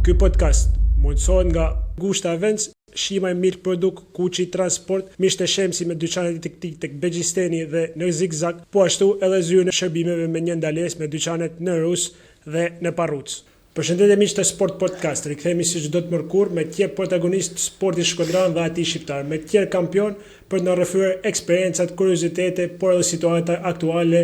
Ky podcast mundësohet nga Gushta Events, Shima e Milk Produkt, Kuçi Transport, Mishte Shemsi me dyqanet e tij tek Begjisteni dhe në Zigzag, po ashtu edhe zyrën e shërbimeve me një ndalesë me dyqanet në Rus dhe në Parruc. Përshëndetje miq të Sport Podcast, rikthehemi si çdo të mërkur me tjerë protagonistë të sportit shkodran dhe atij shqiptar, me tjerë kampion për të na rrëfyer eksperiencat, kuriozitete, por edhe situata aktuale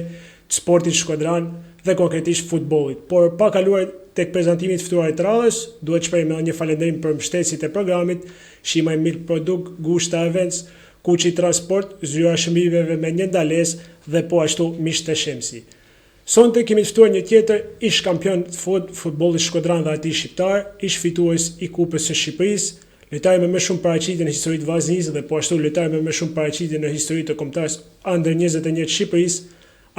të sportit shkodran dhe konkretisht futbollit. Por pa kaluar tek prezantimi i ftuarit të radhës, duhet shprehim edhe një falënderim për mbështetësit e programit, Shima e Milk Produkt, Gushta Events, Kuçi Transport, zyra e shërbimeve me një ndalesë dhe po ashtu Mishte Shemsi. Sonte kemi të ftuar një tjetër ish kampion të futbollit shkodran dhe atij shqiptar, ish fitues i Kupës së Shqipërisë, lojtar me më shumë paraqitje në historitë të vllaznisë dhe po ashtu lojtar me më shumë paraqitje në historitë të kombëtarës under 21 të Shqipërisë,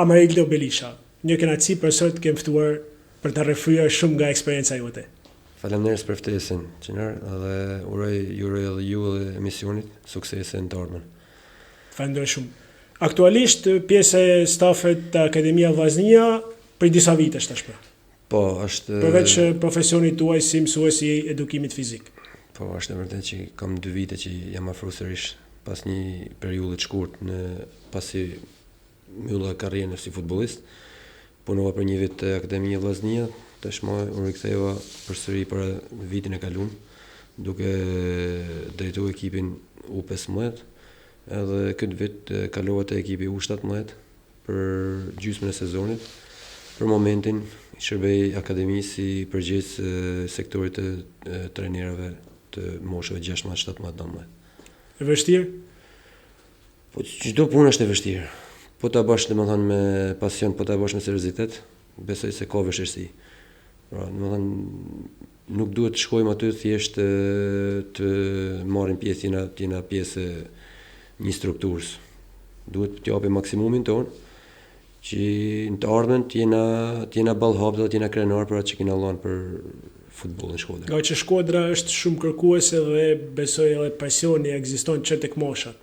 Amarildo Belisha. Një kënaqësi për sot të kem ftuar për të rrëfyer shumë nga eksperjenca jote. Faleminderit për ftesën, Çenar, dhe uroj edhe ju dhe emisionit suksese në të ardhmen. Falenderoj shumë. Aktualisht pjesë e stafit të Akademia Vllaznia për disa vitesh tashmë. Po, është përveç profesionit tuaj si mësues i edukimit fizik. Po, është e vërtetë që kam 2 vite që jam afruar sërish pas një periudhe të shkurtë pasi mbylla karrierën si futbollist. Punova për një vit te Akademia Vllaznia, tashmë u riktheva përsëri për vitin e kaluar, duke drejtuar ekipin U15. Edhe këtë vit kalova te ekipi U17 për gjysmën e sezonit. Për momentin shërbej akademisë si përgjegjës sektorit të trajnerëve të moshave 16, 17, 19. E vështirë? Po çdo punë është e vështirë. Po ta bësh domethënë me pasion, po ta bësh me seriozitet, besoj se ka vështirësi. Pra, domethënë nuk duhet të shkojmë aty thjesht të marrim pjesë tina pjesë një strukturës. Duhet të japim maksimumin tonë, që në të ardhmen t'jena ballhap dhe t'jena krenar për atë që kena lanë për futbollin Shkodra. Nga që Shkodra është shumë kërkuese dhe besoj edhe presioni ekziston që tek moshat.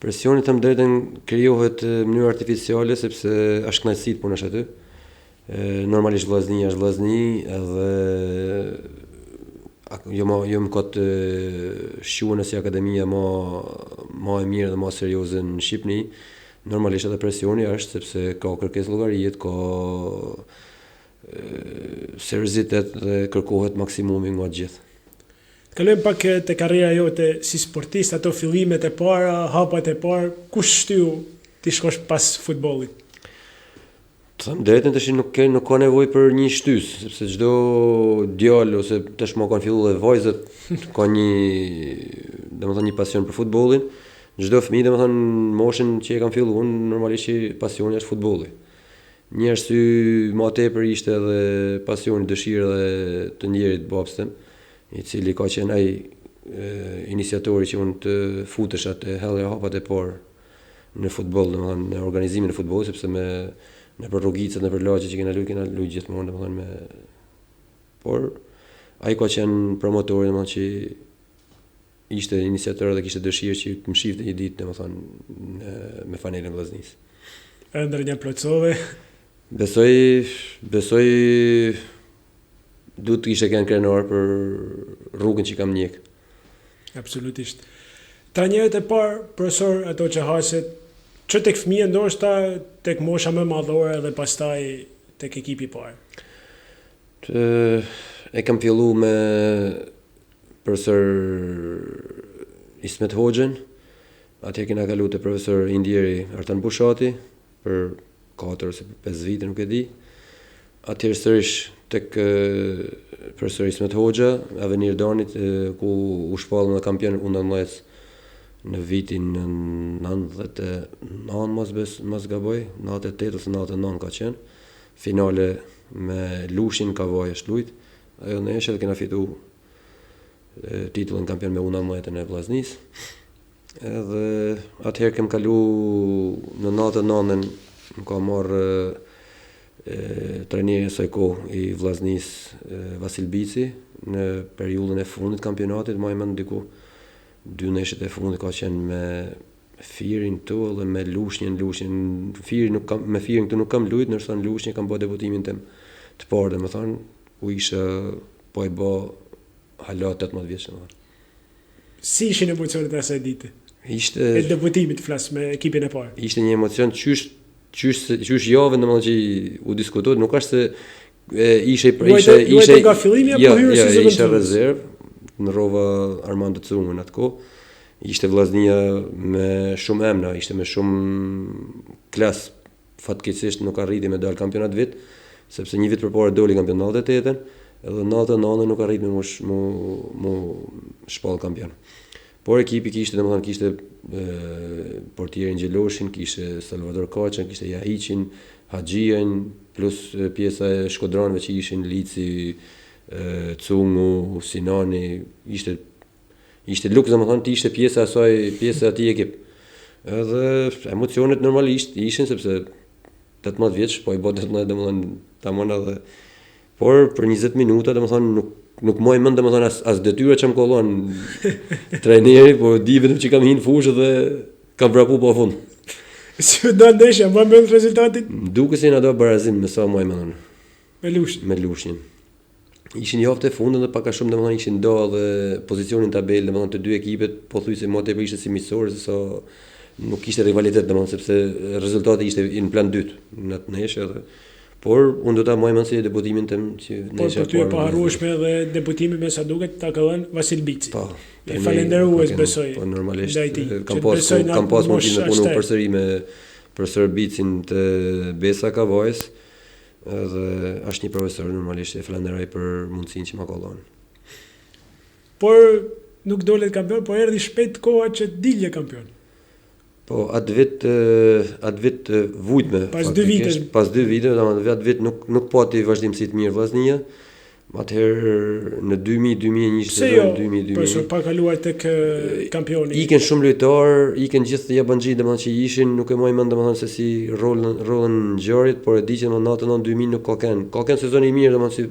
Presioni të më drejtën krijohet në mënyrë artificiale sepse është kënaqësi të punosh aty. Normalisht Vllaznia është Vllazni edhe jo më këtë shqunë si akademia ma e mirë dhe ma serioze në Shqipëni. Normalisht edhe presioni është sepse ka kërkesë llogarie, ka seriozitet dhe kërkohet maksimumi nga gjithë. Kalojmë pak te karriera jote si sportist, ato fillimet e para, hapat e parë, kush shtyu ti shkosh pas futbollit? Them drejtën tash nuk ka nevojë për një shtys, sepse çdo djalë ose tashmë kanë filluar dhe vajzat ka një pasion për futbollin. Çdo fëmijë domethënë moshën që e kanë filluar, normalisht që pasioni është futbolli. Një arsye më tepër ishte edhe pasioni, dëshira dhe të njerit babës tim, i cili ka qenë ai iniciatori që unë të futesha të hellja hapat e parë në futboll, domethënë në organizimin e futbollit, sepse në për rrugicat, në për lagje që kena luajt gjithmonë, domethënë me. Por ai ka qenë promotori, domethënë që ishte iniciator dhe kishte dëshirë që të më shifte një ditë, domethënë me fanelën e Vllaznisë. Ëndër një plotësove? Besoj duhet të kishte kënë krenar për rrugën që kam njek. Absolutisht. Trajnerët e parë, profesor, ato që haset, që tek fëmijë ndoshta tek mosha më madhore dhe pastaj tek ekipi i parë. E kam filluar me profesor Ismet Hoxhën, atje kena kaluar te profesor Indieri Artan Bushati për 4 ose 5 vite, nuk e di. Atje sërish tek profesor Ismet Hoxha, Avenir Danit, ku u shpallën dhe kampion U19 në vitin 99, mos gaboj, 98 ose 99 ka qenë. Finale me Lushin Kavaj është lujt. Ajo në eshe dhe kena fitu titullin kampion me U19 e Vllaznisë. Edhe atëherë kem kalu në 99-ën, më ka marrë trajneri e saj kohë i Vllaznisë Vasil Bici në periudhën e fundit kampionatit, më e mend diku 2 neshët e fundit ka qenë me Firin këtu dhe me Lushnjën. Me Firin këtu nuk kam lujt, ndërsa në Lushnjë kam bërë debutimin tim të parë, domethënë u isha po i bë hala 18 vjeç domethënë. Si ishin emocionet e asaj dite? Ishte E debutimit flas me ekipin e parë. Ishte një emocion qysh javën domethënë që u diskutohet, nuk është se Luajte nga fillimi apo hyrë si zëvendësues? Ishte rezervë, në rrova Armando Cungun atko. Ishte vllaznia me shumë emra, ishte me shumë klas. Fatkeqësisht nuk arriti me dal kampionat vit, sepse një vit përpara doli kampionatet e tetën, edhe natën nuk arriti mu shpall kampion. Por ekipi kishte portierin Gjeloshin, kishte Salvador Kaçën, kishte Jahiqin, Haxhian, plus pjesa e shkodranëve që ishin Lici, Cungu, Sinani, ishte luks domethënë të ishte pjesa e atij ekip. Edhe emocionet normalisht ishin sepse 18 vjeç, po i bë 18 domethënë tamam edhe. Por për 20 minuta domethënë nuk moj mend domethënë as detyra që më kollon trajneri, po di vetëm që kam hinë fushë dhe kam vrapu pa fund. Si do ndeshja, më mend rezultatin? Duke si na do barazim me sa moj mend. Me Lushnjën. Ishin javët e fundit dhe pak a shumë domethënë ishin do edhe pozicionin tabel domethënë të dy ekipet pothuajse më tepër ishte si miqësor se sa nuk kishte rivalitet domethënë sepse rezultati ishte në plan dytë në atë ndeshje edhe. Por unë do ta moj mend si debutimin tim që ndeshja. Po ty e paharrueshme edhe debutimi me sa duket ta ka dhënë Vasil Bici. Po. E falenderues besoj. Po normalisht kam pas mundësinë të punoj përsëri me profesor Bicin të Besa Kavajës. Edhe është një profesor normalisht e falenderoj për mundësinë që më kollon. Por nuk dolet kampion, po erdhi shpejt koha që dilje kampion. Po atë vit vujtme. Pas 2 vite, domethënë atë vit nuk pati vazhdimsi të mirë vllaznia. Atëherë në 2001 Po sa pa kaluar tek kampioni. Ikën shumë lojtar, ikën gjithë jabanxhi domethënë që ishin, nuk e moj mend domethënë se si rollën ngjarjet, por e di që në natën 2000 nuk ka kanë sezon i mirë domethënë si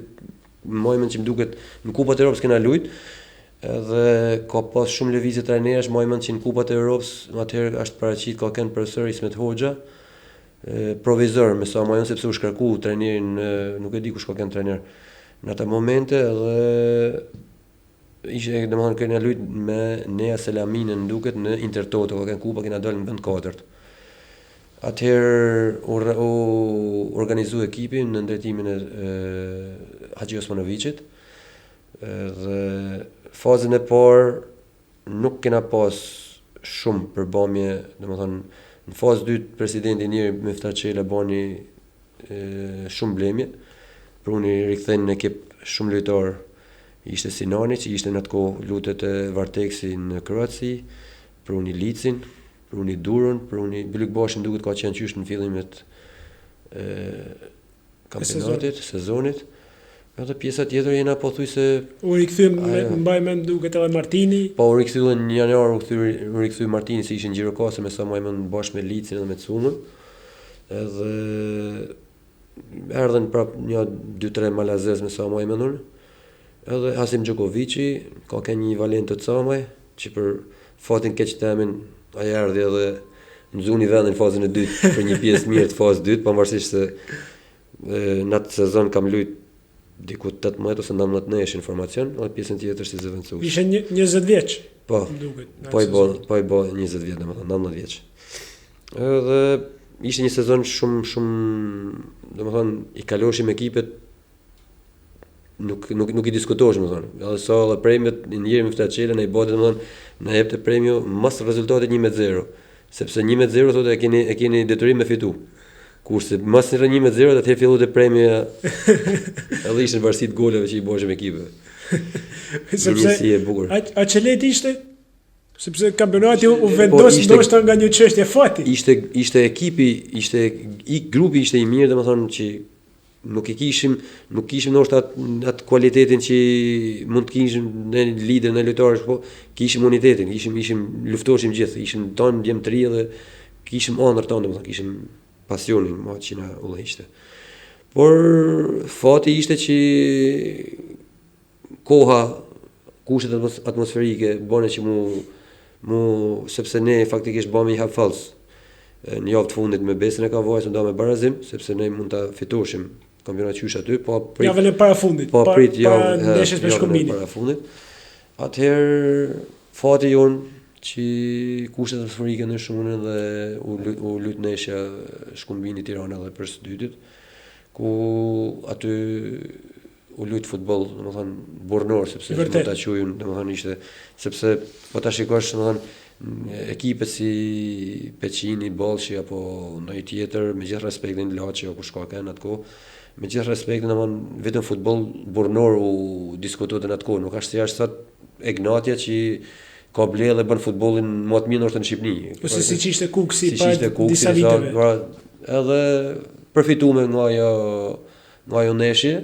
moj mend që më duket në Kupat e Evropës kena lujt. Edhe ka pas shumë lëvizje trajnerësh, moj mend që në Kupat e Evropës atëherë është paraqit ka kanë profesor Ismet Hoxha, provizor me sa mojën sepse u shkarku trajnerin, nuk e di kush ka kanë trajner në atë momente, edhe ishte domethënë kena lujt me Nea Selaminën duket në Intertoto, ka kanë kupa kena dalë në vend katërt. Atëherë u organizu ekipin në drejtimin e Haxhi Osmanovićit. Dhe fazën e parë nuk kena pas shumë përbamje, domethënë në fazë dytë presidenti i njëri Miftar Çela bani shumë blemje. Pruni rikthejnë në ekip shumë lojtar, ishte Sinani që ishte në atë kohë lutet e Varteksi në Kroaci, pruni Licin, pruni Durën, pruni Bylykbashin duket ka qenë qysh në fillimet kampionatit, sezonit. Edhe pjesa tjetër jena pothuajse u rikthym mbaj mend duket edhe Martini. Po u rikthyen në janar, u rikthy Martini se ishin Gjirokasë me sa më bashkë me Licin edhe me Cungun. Edhe erdhen prap një 2-3 malazez me sa më mendon. Edhe Hasim Gjokoviçi ka një valent të camaj që për fatin keq të emin ai erdhi edhe nxuni vendin në fazën e dytë për një pjesë mirë të fazës dytë, pavarësisht se në atë sezon kam luajtur diku 18 ose 19 nesh informacion, edhe pjesën tjetër si zëvendësues. Ishe 20 vjeç. Po. Po i bë 20 vjet, domethënë 19 vjeç. Edhe ishte një sezon shumë domethënë i kaloshim ekipet nuk i diskutohesh domethënë. Edhe sa edhe premiet në njëri Miftar Çela në i bote domethënë na jepte premiu mas rezultatit 1-0, sepse 1-0 thotë e keni detyrim me fitu. Kurse mas në 1-0 atëherë filloi të premia edhe ishin varësi të goleve që i bëshëm ekipeve. Sepse e bukur. A çelet ishte? Sepse kampionati u vendos ndoshta nga një çështje fati. Ishte ekipi, grupi ishte i mirë, domethënë që nuk kishim ndoshta atë cilëtetin që mund të kishim në lider në lojtarësh, po kishim unitetin, ishim luftoheshim gjithë, ishim tonë djemtëri dhe kishim ëndër tonë, domethënë kishim pasionin më që na udhëhiqte. Por fati ishte që koha, kushtet atmosferike bënë që mu sepse ne faktikisht bëmë një hap fals në javë të fundit me Besën e Kavajës nda me barazim, sepse ne mund ta fitoshim kampionat qysh aty, po prit. Javën e parafundit. Po prit para ndeshjes me Shkumbinin. Parafundit. Atëherë fati jon që kushtet atmosferike në shumën dhe u lut ndeshja Shkumbini Tirana edhe për së dytit, ku aty u lut futboll, domethënë burrnor, sepse do ta quajmë, domethënë ishte sepse po ta shikosh domethënë ekipe si Peçini, Bollshi apo ndonjë tjetër, me gjithë respektin Laçi apo kush ka kanë atko, me gjithë respektin domethënë vetëm futboll burrnor u diskutohet në atko, nuk është si është sot Egnatia që ka blerë dhe bën futbollin më të mirë në Shqipëri. Ose siç ishte Kuksi para disa viteve. Edhe përfituame nga ajo ndeshje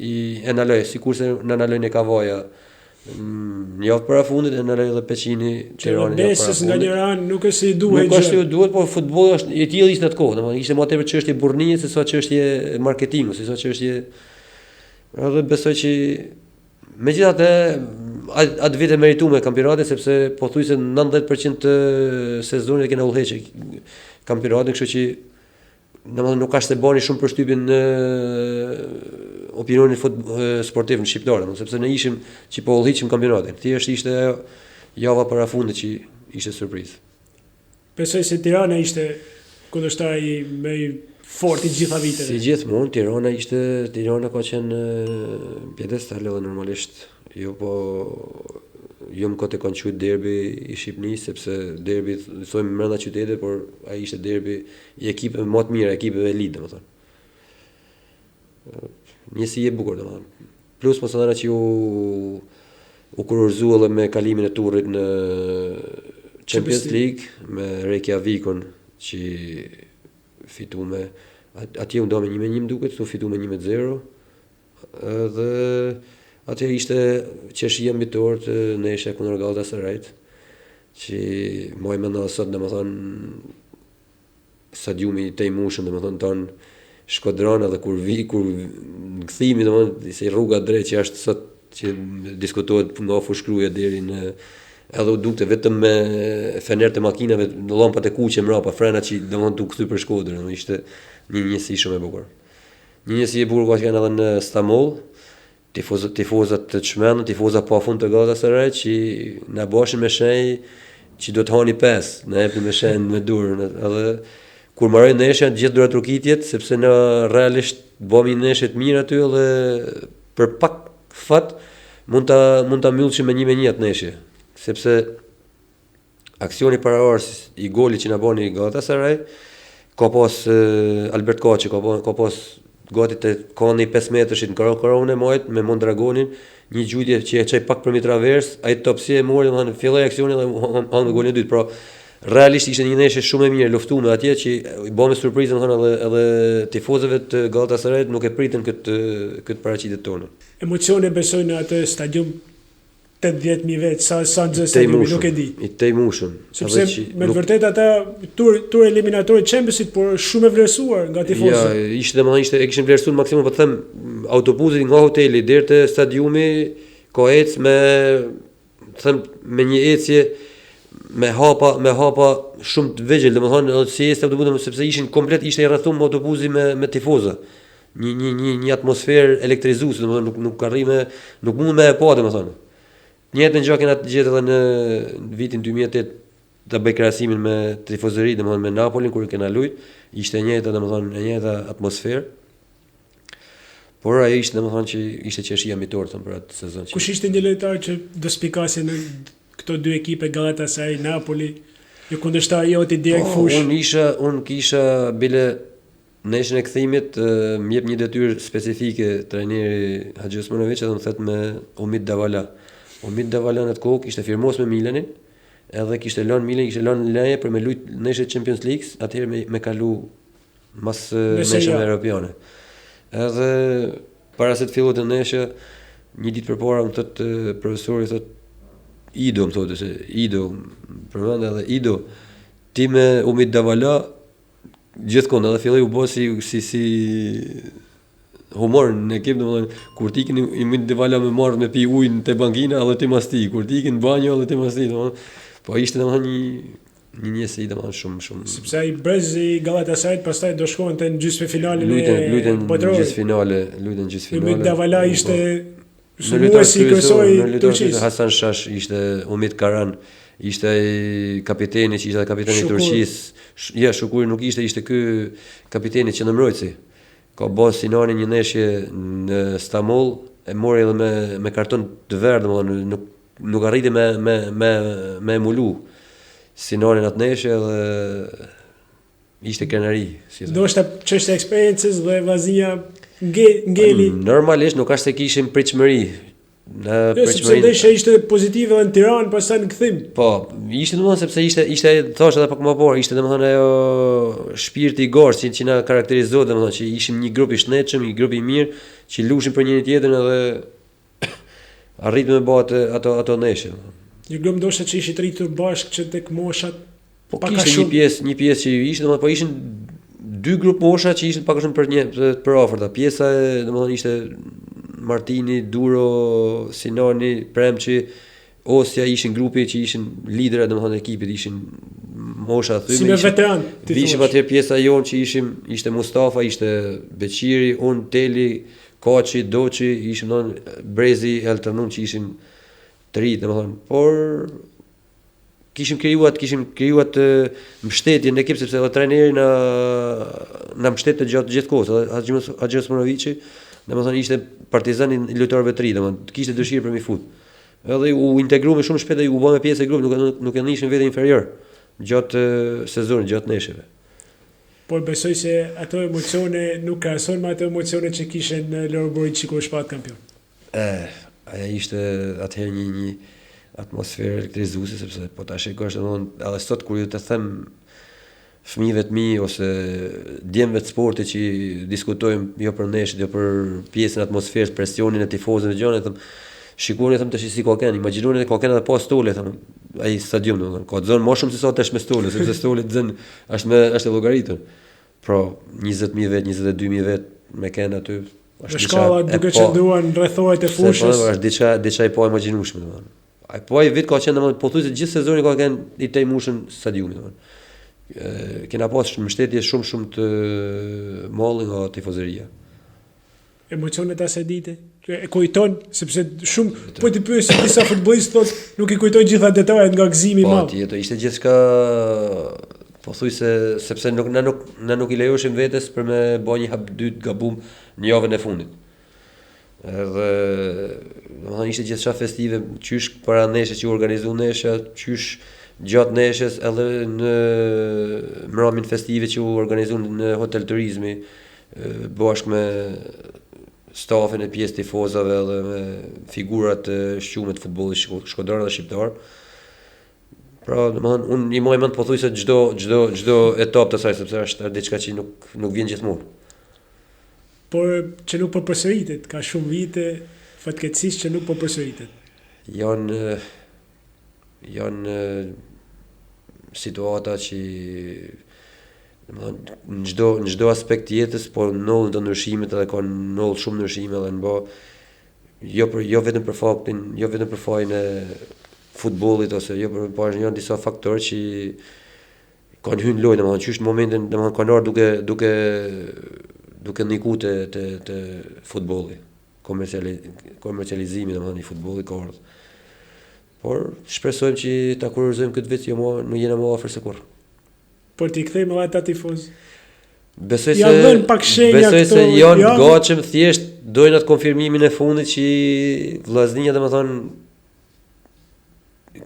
i analoj, sikurse në analojnë e Kavaja një javë para fundit, e analoj edhe Peçini Tirana. Besës nga njëra anë nuk është si duhet. Nuk është si duhet, po futbolli është i tillë ishte atko, domethënë ishte më tepër çështje burrnie se sa çështje marketingu, se sa çështje. Edhe besoj që megjithatë atë vit e merituar me kampionatin, sepse pothuajse 90% të sezonit e kena udhëheqë kampionatin, kështu që domethënë nuk ka se bani shumë përshtypjen në opinionin sportiv në shqiptar, sepse ne ishim që po udhëhiqim kampionatin. Thjesht ishte java parafundit që ishte surprizë. Besoj se Tirana ishte kundërshtari më i fortë i gjitha viteve. Si gjithmonë Tirana ka qenë pjedestal edhe normalisht. Jo më kote kanë qujtë derbi i Shqipënisë, sepse derbi thojmë brenda qytetit, por ai ishte derbi i ekipeve më të mira, ekipeve elit, domethënë. Njësi e bukur, domethënë. Plus mos edhe që u kurorzu edhe me kalimin e turrit në Champions League me Reykjavikun që fituame atje u do me 1-1 duket, tu fituame 1-0. Dhe atëherë ishte qeshia mbitor të ndeshja kundër Galatasarayt, që më mendoj sot domethënë stadiumi i Tejmushën domethënë ton Shkodran, edhe kur kthimi domethënë se rruga drejt që është sot që diskutohet nga fushkruja deri në edhe u dukte vetëm me fener të makinave në llampat e kuqe mbrapa, frenat që domethënë u kthy për Shkodrën, ishte një njësi shumë e bukur. Një njësi e bukur që kanë edhe në Stamboll. Tifozat të çmendën, tifozat pa fund të Galatasaray që na boshin me shenjë që do të hani 5, na jepnin me shenjë me durën, edhe kur marrën ndeshjen gjithë durat rukitjet, sepse në realisht bëmi ndeshje të mirë aty edhe për pak fat mund ta mbyllshim me 1-1 atë ndeshje, sepse aksioni paraor i golit që na bani Galatasaray ka pas Albert Kaçi, ka pas gati të koni 5 metrëshit në karon e majt me Mondragonin, një gjujtje që e qaj pak për mi travers, a i topsi e mori, dhe filloj aksionin dhe hanë me golin e dytë, pra realisht ishte një ndeshje shumë e mirë, luftume atje që i bëme surprizën edhe tifozëve të Galatasarayt nuk e pritën këtë paraqitet tonë. Emocione besoj në atë stadium 80.000 vetë, sa në stadiumi, nuk e di. I Tejmushën. Sepse me vërtet ata tur eliminatorë Championship, por shumë e vlerësuar nga tifozët. Ja, e kishin vlerësuar maksimum, po të them, autobusit nga hoteli deri te stadiumi ka ecë me një ecje me hapa shumë të vegjël, domethënë edhe si ecë autobusi, sepse ishin komplet, ishte i rrethuar me autobusi me tifozë. Një atmosferë elektrizuese, domethënë nuk arri nuk mund me e pa, domethënë. Njëjtën gjë kena të gjetë edhe në vitin 2008 të bëj krahasimin me tifozëri, domethënë me Napolin kur kena luajt, ishte e njëjta atmosferë. Por ai ishte domethënë që ishte qeshia mbitor për atë sezon. Kush ishte një lojtar që do spikase në këto dy ekipe Galatasaray, Napoli, ju kundërshtari joti direkt fush? Unë kisha bile ndeshjen e kthimit më jep një detyrë specifike trajneri Haxhi Osmanović, edhe më thet me Umit Davala. Umit Davala në atë kohë kishte firmos me Milanin, edhe kishte lënë leje për me luajt ndeshje Champions League, atëherë me kalu mas ndeshjeve europiane. Edhe para se të fillote ndeshja, një ditë përpara më thot profesori thot Ido, më thotë se Ido, përmend edhe Ido, ti me Umit Davala gjithkohë edhe filloi u bë si humor në ekip, domethënë kur ti keni Umit Davala me marrë me pi ujin te bankina, edhe ti mas ti, kur ti ikin në banjo edhe ti mas ti, domethënë po ishte domethënë Një njësi domethënë shumë. Sepse ai brez i Galatasarayt pastaj do shkonte në gjysmëfinalen Luajtën botërore. Luajtën gjysmëfinale. Ymit Davala ishte në lojtarë kryesori në Turqisë. Hasan Shash ishte Umit Karan, ishte kapiteni që ishte kapiteni i Turqisë. Ja, Shukuri nuk ishte ky kapiteni që ndërmbrojtësi. Ka bën Sinani një ndeshje në Stamboll, e mori edhe me karton të verdh, domethënë nuk arriti me emulu Sinonin atë ndeshje dhe ishte krenari. Do është çështja e eksperiencës dhe vllaznia ngeli. Normalisht nuk është se kishim pritshmëri. Sepse ndeshja ishte pozitive edhe në Tiranë, pastaj në kthim. Po, ishte domethënë sepse ishte thosh edhe pak më parë, ishte domethënë ajo shpirti i gorës që na karakterizoi, domethënë që ishim një grup i shnetshëm, një grup i mirë, që lushim për njëri tjetrin edhe arritëm të bëhet ato ndeshje. Një grup ndoshta që ishit rritur bashkë që tek moshat po kishte një pjesë që ishte domethënë po ishin dy grup mosha që ishin pak a shumë për afërta. Pjesa domethënë ishte Martini, Duro, Sinani, Premçi, Osja ishin grupi që ishin liderë domethënë ekipit, ishin mosha thyme. Si me veteran. Vishim atje pjesa jonë që ishte Mustafa, ishte Beqiri, unë Teli, Kaçi, Doçi, ishim domethënë Brezi, Eltanun që ishin të ri, domethënë, por kishim krijuat mbështetjen në ekip sepse edhe trajneri na mbështette gjatë gjithë kohës, edhe Haxhi Osmanoviçi, domethënë ishte partizani i lojtarëve të ri, domethënë kishte dëshirë për mi fut. Edhe u integruam shumë shpejt dhe u bëmë pjesë e grupit, nuk e nishin veten inferior gjatë sezonit, gjatë ndeshjeve. Por besoj se ato emocione nuk krahasohen me ato emocione që kishin në Lorburin kur shpat kampion. Aja ishte atëherë një atmosferë elektrizuese sepse po ta shikosh domethënë edhe sot kur ju të them fëmijëve të mi ose djemve të sportit që diskutojmë jo për ndeshjet, jo për pjesën e atmosferës, presionin e tifozëve gjëra, them shikoni them tash si koken, imagjinoni të koken edhe pas stole them ai stadium domethënë ka zonë më shumë se sa tash me stole, sepse stole zën është llogaritur. Pro 20.000 vet, 22.000 vet me kanë aty. Në shkalla duke qëndruar në rrethoret e fushës. Është diçka e pa imagjinueshme domethënë. Ai po ai vit ka qenë domethënë pothuajse gjithë sezonin ka kanë i tej mushën stadiumit domethënë. Kena pas mbështetje shumë të malli nga tifozëria. Emocionet asaj dite e kujton sepse shumë po ti pyes disa futbollistë thotë nuk i kujtojnë gjitha detajet nga gëzimi i madh. Po tjetër ishte gjithçka pothuajse sepse na nuk i lejoshim vetes për me bëj një hap dytë gabum në javën e fundit. Edhe domethënë ishte gjithçka festive, qysh para ndeshjes që organizoi ndeshja, qysh gjatë ndeshjes edhe në mbrëmjen festive që u organizuan në Hotel Turizmi bashkë me stafin e pjesë tifozave dhe me figurat e shqume të futbollit shkodran dhe shqiptar. Pra, domethënë unë i moj mend pothuajse çdo etapë të saj sepse është diçka që nuk vjen gjithmonë. Por që nuk po përsëritet, ka shumë vite fatkeqësisht që nuk po përsëritet. Janë situata që në çdo aspekt të jetës, po ndodhin të ndryshimet edhe ka ndodhur shumë ndryshime edhe në jo vetëm për faktin, jo vetëm për fajin e futbollit ose jo për janë disa faktorë që kanë hyrë në lojë, domethënë qysh në momentin domethënë kanë ardhur duke ndiku të futbolli, komercializimi domethënë i futbollit ka ardhur. Por shpresojmë që ta kurorëzojmë këtë vit, nuk jena më afër se kurrë. Por ti kthejmë edhe ata tifoz. Besoj se janë gatshëm, thjesht dojnë atë konfirmimin e fundit që vllaznia domethënë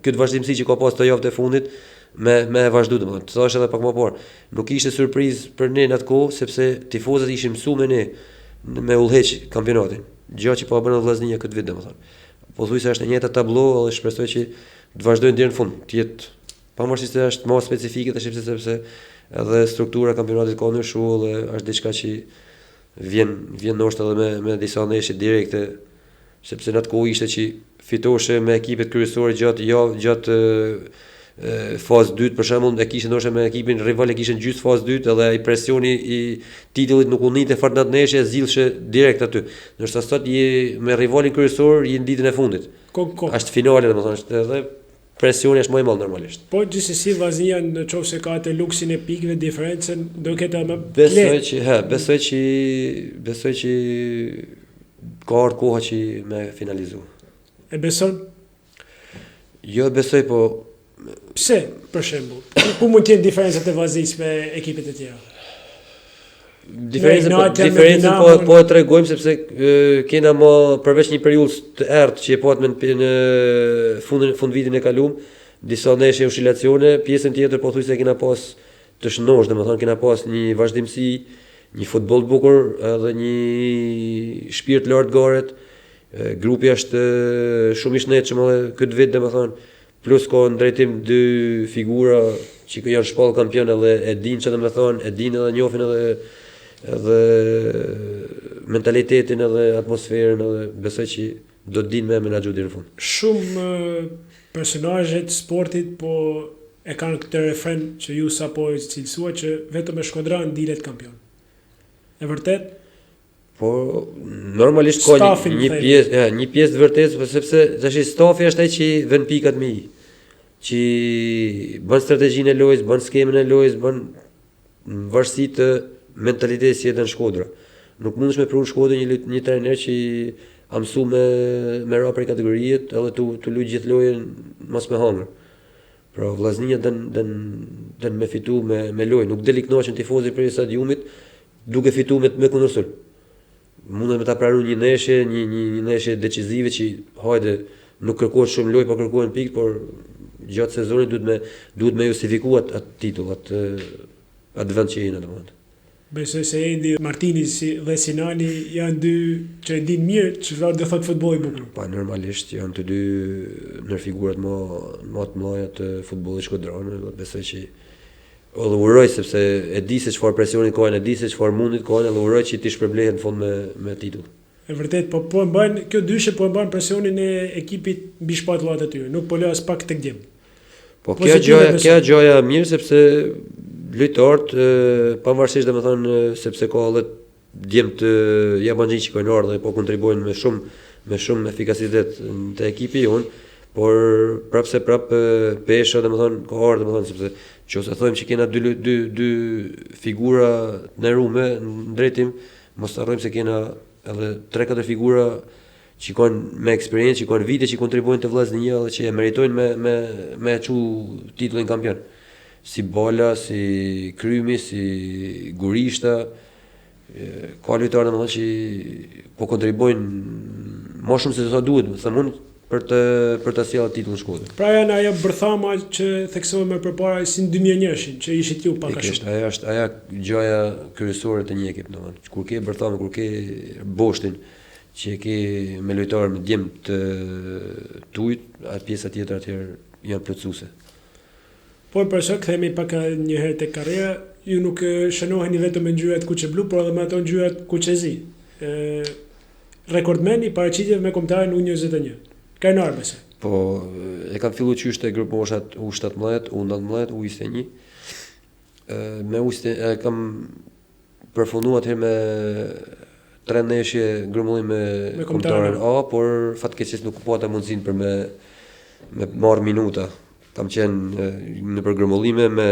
këtë vazhdimsi që ka pas të javët e fundit me vazhdu domethënë. Thash edhe pak më parë, nuk ishte surprizë për ne në atë kohë sepse tifozët ishin mësuar me ne me udhëheq kampionatin. Gjë që po bën vllaznia këtë vit domethënë. Pothuajse është e njëjta tablo dhe shpresoj që të vazhdojnë deri në fund, të jetë pavarësisht se është më specifike tash sepse edhe struktura e kampionatit ka ndryshuar dhe është diçka që vjen ndoshta edhe me disa ndeshje direkte, sepse në atë kohë ishte që fitoshe me ekipet kryesore gjatë fazë 2 për shembull, e kishin ndoshta me ekipin rival e kishin gjysmë fazë 2 edhe ai presioni i titullit nuk u nite fort në atë ndeshje, zgjidhshë direkt aty. Ndërsa sot je me rivalin kryesor je në ditën e fundit. Është finale domethënë, është edhe presioni është më i madh normalisht. Po gjithsesi Vllaznia në qoftë se ka atë luksin e pikëve, diferencën do ketë më Besoj që ka ardhur koha që me finalizu. E beson? Jo besoj, po Pse, për shembull? Ku mund të jenë diferencat e Vllaznisë me ekipet e tjera? Diferencën po e tregojmë sepse kena më përveç një periudhë të errët që e patëm në fund vitin e kaluar, disa ndeshje oscilacione, pjesën tjetër pothuajse kena pas të shënosh, domethënë kena pas një vazhdimsi, një futboll të bukur, edhe një shpirt lart garet. Grupi është shumë i shnetshëm edhe këtë vit, domethënë, plus ka në drejtim dy figura që janë shpall kampion edhe e dinë çfarë domethënë, e dinë edhe njohin edhe mentalitetin edhe atmosferën edhe besoj që do të dinë me menaxhu deri në fund. Shumë personazhet e sportit po e kanë këtë refren që ju sapo e cilësua që vetëm me Shkodran dilet kampion. E vërtet? Po normalisht ka një pjesë të vërtetë, sepse tash stafi është ai që vën pikat më i, që bën strategjinë e lojës, bën skemën e lojës, bën varësi të mentalitetit si jetën Shkodra. Nuk mundesh me pru Shkodrën një trajner që a mësu me ra për kategorijet edhe të luaj gjithë lojën mos me hangër. Pra Vllaznia dën me fitu me lojë, nuk del i kënaqur tifozit për stadiumit duke fitu me kundërsul. Mundet me ta pranoj një neshje decisive që hajde nuk kërkohet shumë lojë, po kërkohen pikë, por gjatë sezonit duhet me justifikuar atë titull, atë vend që jeni në moment. Besoj se Endi Martinez dhe Sinani janë dy që e dinë mirë çfarë do thotë futbolli i bukur. Pa normalisht janë të dy ndër figurat më të mëdha të futbollit shkodran, besoj që edhe uroj sepse e di se çfarë presioni kanë, e di se çfarë mundit kanë, edhe uroj që ti shpërblehen në fund me titull. E vërtet, po e mban kjo dyshe po e mban presionin e ekipit mbi shpatullat e tyre, nuk po lë as pak tek djem. Po kjo gjoja mirë sepse lojtarët pavarësisht domethënë sepse ka edhe djem të japonxhi që kanë ardhur dhe po kontribuojnë me shumë efikasitet te ekipi jon, por prapse pesha domethënë ka ardhur domethënë sepse nëse thojmë që kena dy figura të ndërume në drejtim, mos harrojmë se kena edhe 3-4 figura që kanë me eksperiencë, që kanë vite që kontribuojnë te Vllaznia dhe që e meritojnë me çu titullin kampion. Si Bala, si Krymi, si Gurishta, ka lojtarë domethënë që po kontribuojnë më shumë se sa duhet, thënë për të sjellë titullin Shkodër. Pra janë ajo bërthama që theksohemi më përpara si në 2001-shin, që ishit ju pak a shumë. Ajo është ajo gjoja kryesore të një ekip, domethënë. Kur ke bërthama, kur ke boshtin që e ke me lojtarë me djem të tujt, atë pjesa tjetër atëherë janë plotësuese. Po përse kthehemi pak një herë tek karriera, ju nuk shënoheni vetëm me ngjyrat kuqe blu, por edhe me ato ngjyrat kuqe zi. Rekordmen i paraqitjeve me kombëtarin U21. Krenar besoj. Po e kam filluar qysh te grupi moshat U17, U19, U21. Me U21 kam përfunduar atëherë me 3 ndeshje grumbullim me kombëtarin A, por fatkeqësisht nuk pata mundësinë për me marr minuta. Kam qenë në përgrumullime me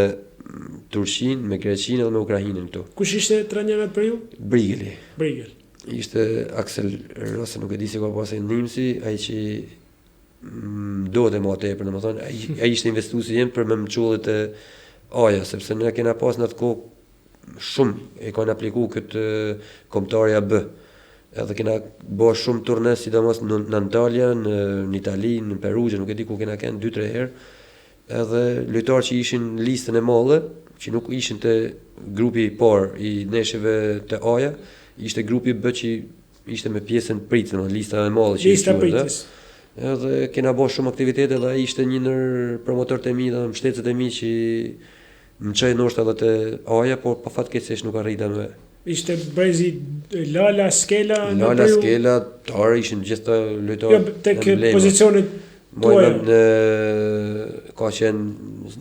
Turqinë, me Greqinë dhe me Ukrainën këtu. Kush ishte trajner atë periudhë? Brigel. Ishte Aksel Rose, nuk e di se ka pasur ndihmësi, ai që duhet e më tepër, domethënë ai ishte investuesi jem për me më çullit e A-ja, sepse ne kena pas në atë kohë shumë e kanë aplikuar këtë kombëtarja B. Edhe kena bërë shumë turne, sidomos në Antalya, në Itali, në Perugje, nuk e di ku kena kënë 2-3 herë. Edhe lojtarë që ishin në listën e madhe, që nuk ishin te grupi i parë i neshjeve të A-ja, ishte grupi B që ishte me pjesën pritës, në lista e madhe që lista pritës. Edhe kena bërë shumë aktivitete dhe ai ishte një ndër promotorët e mi dhe mbështetësit e mi që më çoi ndoshta edhe te A-ja, por pa fatkeqësisht nuk arrita me. Ishte brezi Lala Skela, Tare ishin gjithë lojtarë. Jo, tek pozicionet tuaja. Ka qenë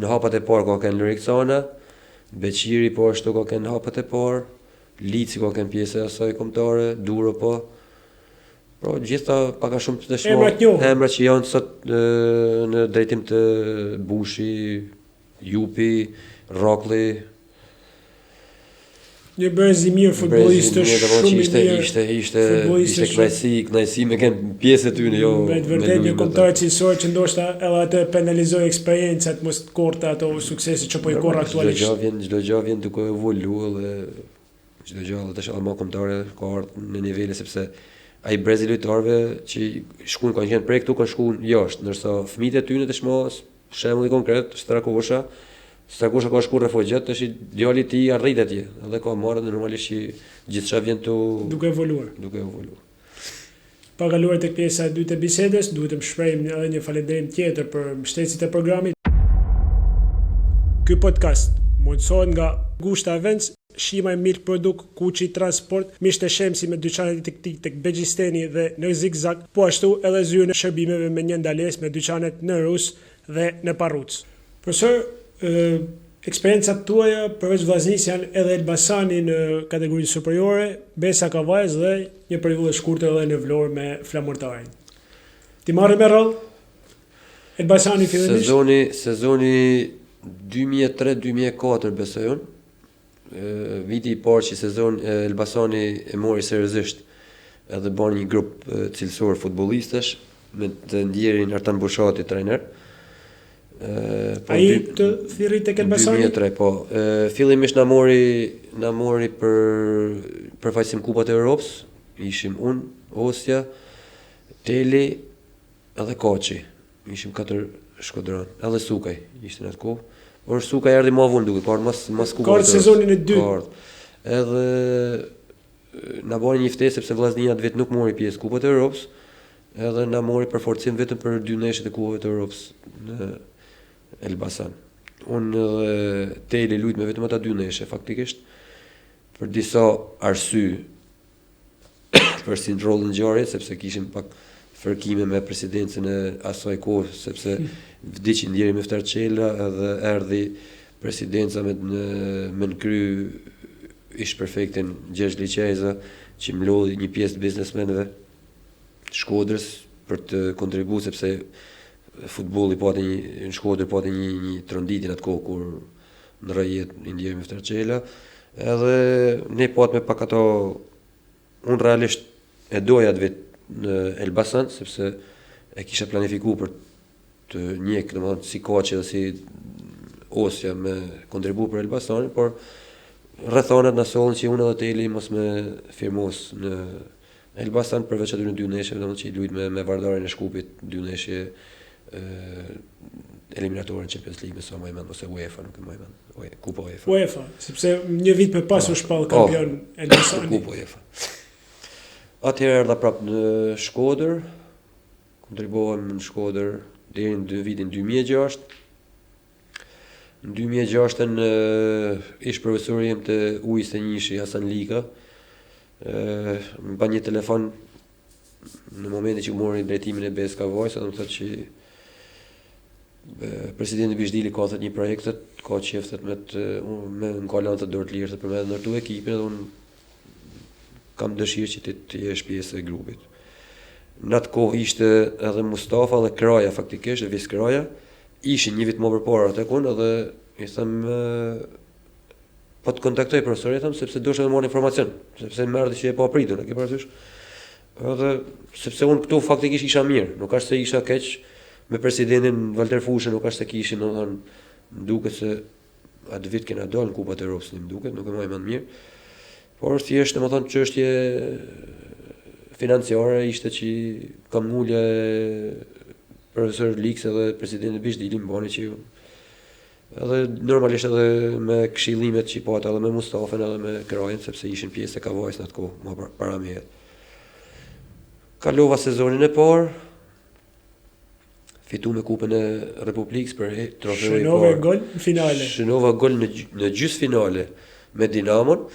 në hapat e parë ka qenë Loriksana, Beqiri po ashtu ka qenë hapat e parë, Lici ka qenë pjesë e asaj kombëtare, Duro po. Pro, gjitha paka shumë të Emra të njohur. emra që janë sot në drejtim të Bushi, Jupi, Rockli. Një brez i mirë futbollist është shumë i mirë. Ishte kënaqësi me ken pjesë ty në jo. Me vërtet një kombëtar cilësor që ndoshta edhe atë penalizoi eksperiencat mos të korta ato suksese që po i korr aktualisht. Çdo gjë vjen duke evoluuar dhe çdo gjë tash edhe më kombëtare ka ardhur në nivele sepse ai brezi lojtarëve që shkuan kanë qenë prej këtu kanë shkuar jashtë, ndërsa fëmijët e tyre tash mos shembull i konkret Strakosha ka shkuar refugjat, tash djali i tij arrit atje, edhe ka marrë normalisht që gjithçka vjen tu duke evoluar. Pa kaluar tek pjesa e dytë e bisedës, duhet të shprehim edhe një falënderim tjetër për mbështetësit e programit. Ky podcast mundësohet nga Gushta Events, Shima e Milk Produkt, Kuçi Transport, Mishte Shemsi me dyqanet e tij tek Begjisteni dhe në Zigzag, po ashtu edhe zyrën e shërbimeve me një ndalesë me dyqanet në Rus dhe në Parruc. Profesor, eksperiencat tuaja përveç vllaznisë janë edhe Elbasani në kategorinë superiore, Besa Kavajës dhe një periudhë e shkurtër edhe në Vlorë me Flamurtarin. Ti marrë me rroll? Elbasani fillimisht sezoni 2003-2004 besoj unë. Viti i parë që sezon Elbasani e mori seriozisht edhe bën një grup cilësor futbollistësh me të ndjerin Artan Bushati trajner. Ai të thirrri tek Elbasani 2003 po. Fillimisht na mori për faqsim Kupat e Europës, ishim unë, Osja, Teli edhe Koçi. Ishim 4 shkodron, edhe Sukaj ishte në atë kohë. Por Sukaj erdhi më vonë duke, por mos Kupa. Ka sezonin e dytë. Edhe na bën një ftesë sepse vllaznia atë vit nuk mori pjesë Kupat e Europës, edhe na mori për forcim vetëm për 2 ndeshjet e Kupave të Europës në Elbasan. Unë dhe Teli lujt me vetëm ata 2 ndeshje faktikisht për disa arsye për si rollin ngjarje sepse kishim pak fërkime me presidencën e asaj kohë sepse vdiqi ndjeri me Ftar Çela edhe erdhi presidenca me në kry ish perfektin Gjergj Liqejza që mlodhi një pjesë të biznesmenëve të Shkodrës për të kontribuar sepse futbolli në Shkodër pati një tronditje atë kohë kur në rrjet i ndjeri me Ftar Çela edhe ne me pak ato unë realisht e doja atë vit në Elbasan sepse e kisha planifikuar për të njeh domethënë si Koçi dhe si Osja me kontribu për Elbasanin, por rrethonat na sollën që unë edhe Teli mos me firmos në Elbasan përveç atyre 2 ndeshjeve, domethënë që luajt me Vardarin e Shkupit 2 ndeshje eliminatorën e Champions League me sa më mend ose UEFA, nuk e më mend. Kupa UEFA. UEFA, sepse një vit më pas u shpall kampion Elbasani. Kupa UEFA. Atëherë erdha prapë në Shkodër, kontribuam në Shkodër deri në vitin 2006. Në 2006 ish profesori im të ujës të njëshi Hasan Lika, më ba një telefon në momentin që mori drejtimin e BSK Vojës, edhe më thëtë që presidenti Bishdili ka thët një projektet, ka qeftet me në kalan të dorë të lirë të për me ndërtu ekipin, edhe unë kam dëshirë që të jesh pjesë e grupit. Në atë kohë ishte edhe Mustafa dhe Kraja faktikisht, dhe Vis Kraja, ishin një vit më përpara atë kun, edhe i them po të kontaktoj profesori, them sepse dosha të marr informacion, sepse më erdhi që e pa pritur, e ke parasysh. Edhe sepse unë këtu faktikisht isha mirë, nuk është se isha keq me presidentin Walter Fushë, nuk është se kishin, domethënë, më duket se atë vit kena dalë në Kupat e Europës, më duket, nuk e më mirë. Por thjesht domethënë çështje financiare ishte që kam ngulje profesor Liks edhe presidenti Bishdili më bani që edhe normalisht edhe me këshillimet që pata edhe me Mustafën edhe me Krajën sepse ishin pjesë e Kavajës në atë kohë, më para mehet. Kalova sezonin e parë, fitu me Kupën e Republikës për trofeun e parë. Gol në finale. Shënova gol në gjysmë finale me Dinamon.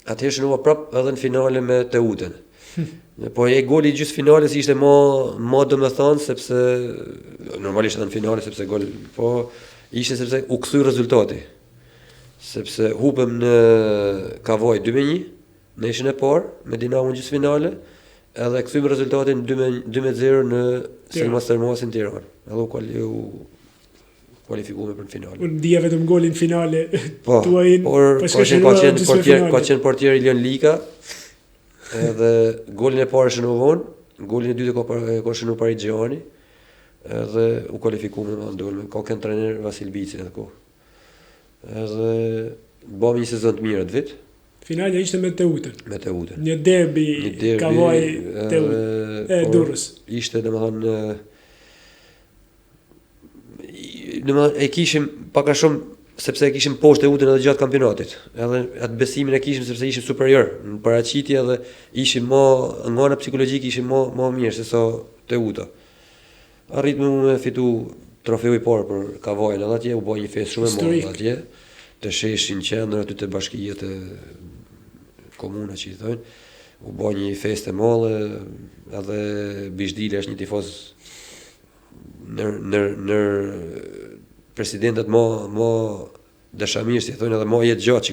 Atëherë shënova prapë edhe në finale me Teutën. Po e goli i gjysmë finales ishte më domethënë sepse normalisht edhe në finale sepse gol, po ishte sepse u kthy rezultati. Sepse hupëm në Kavaj 2-1 në ishën e parë me Dinamo në gjysmë finale, edhe kthyem rezultatin 2-0 në Selmas Termosin Tiranë. Edhe u kualifikuar për finale. Unë ndija vetëm golin finale. Po, por ka qenë portier Ilion Lika. Edhe golin e parë shënovon, golin e dytë ka shënuar Parigjiani. Edhe u kualifikuam me ndolme. Ka kënd trajner Vasil Bici atë kohë. Edhe bëm një sezon të mirë atë vit. Finalja ishte me Teutën. Me Teutën. Një derbi Kavaj Teutë e Durrës. Ishte domethënë e kishim pak a shumë sepse e kishim poshtë Teutën edhe gjatë kampionatit. Edhe atë besimin e kishim sepse ishim superior në paraqitje edhe ishim nga ana psikologjike ishim më mirë se sa Teuta. Arritëm me fitu trofeu i parë për Kavajën edhe atje u bë një festë shumë e madhe atje. Të sheshin qendër aty të bashkia të komuna që i thonë, u bë një festë e madhe, edhe Bishdili është një tifoz në presidentet më dashamirë, si thonë, edhe më jetë gjatë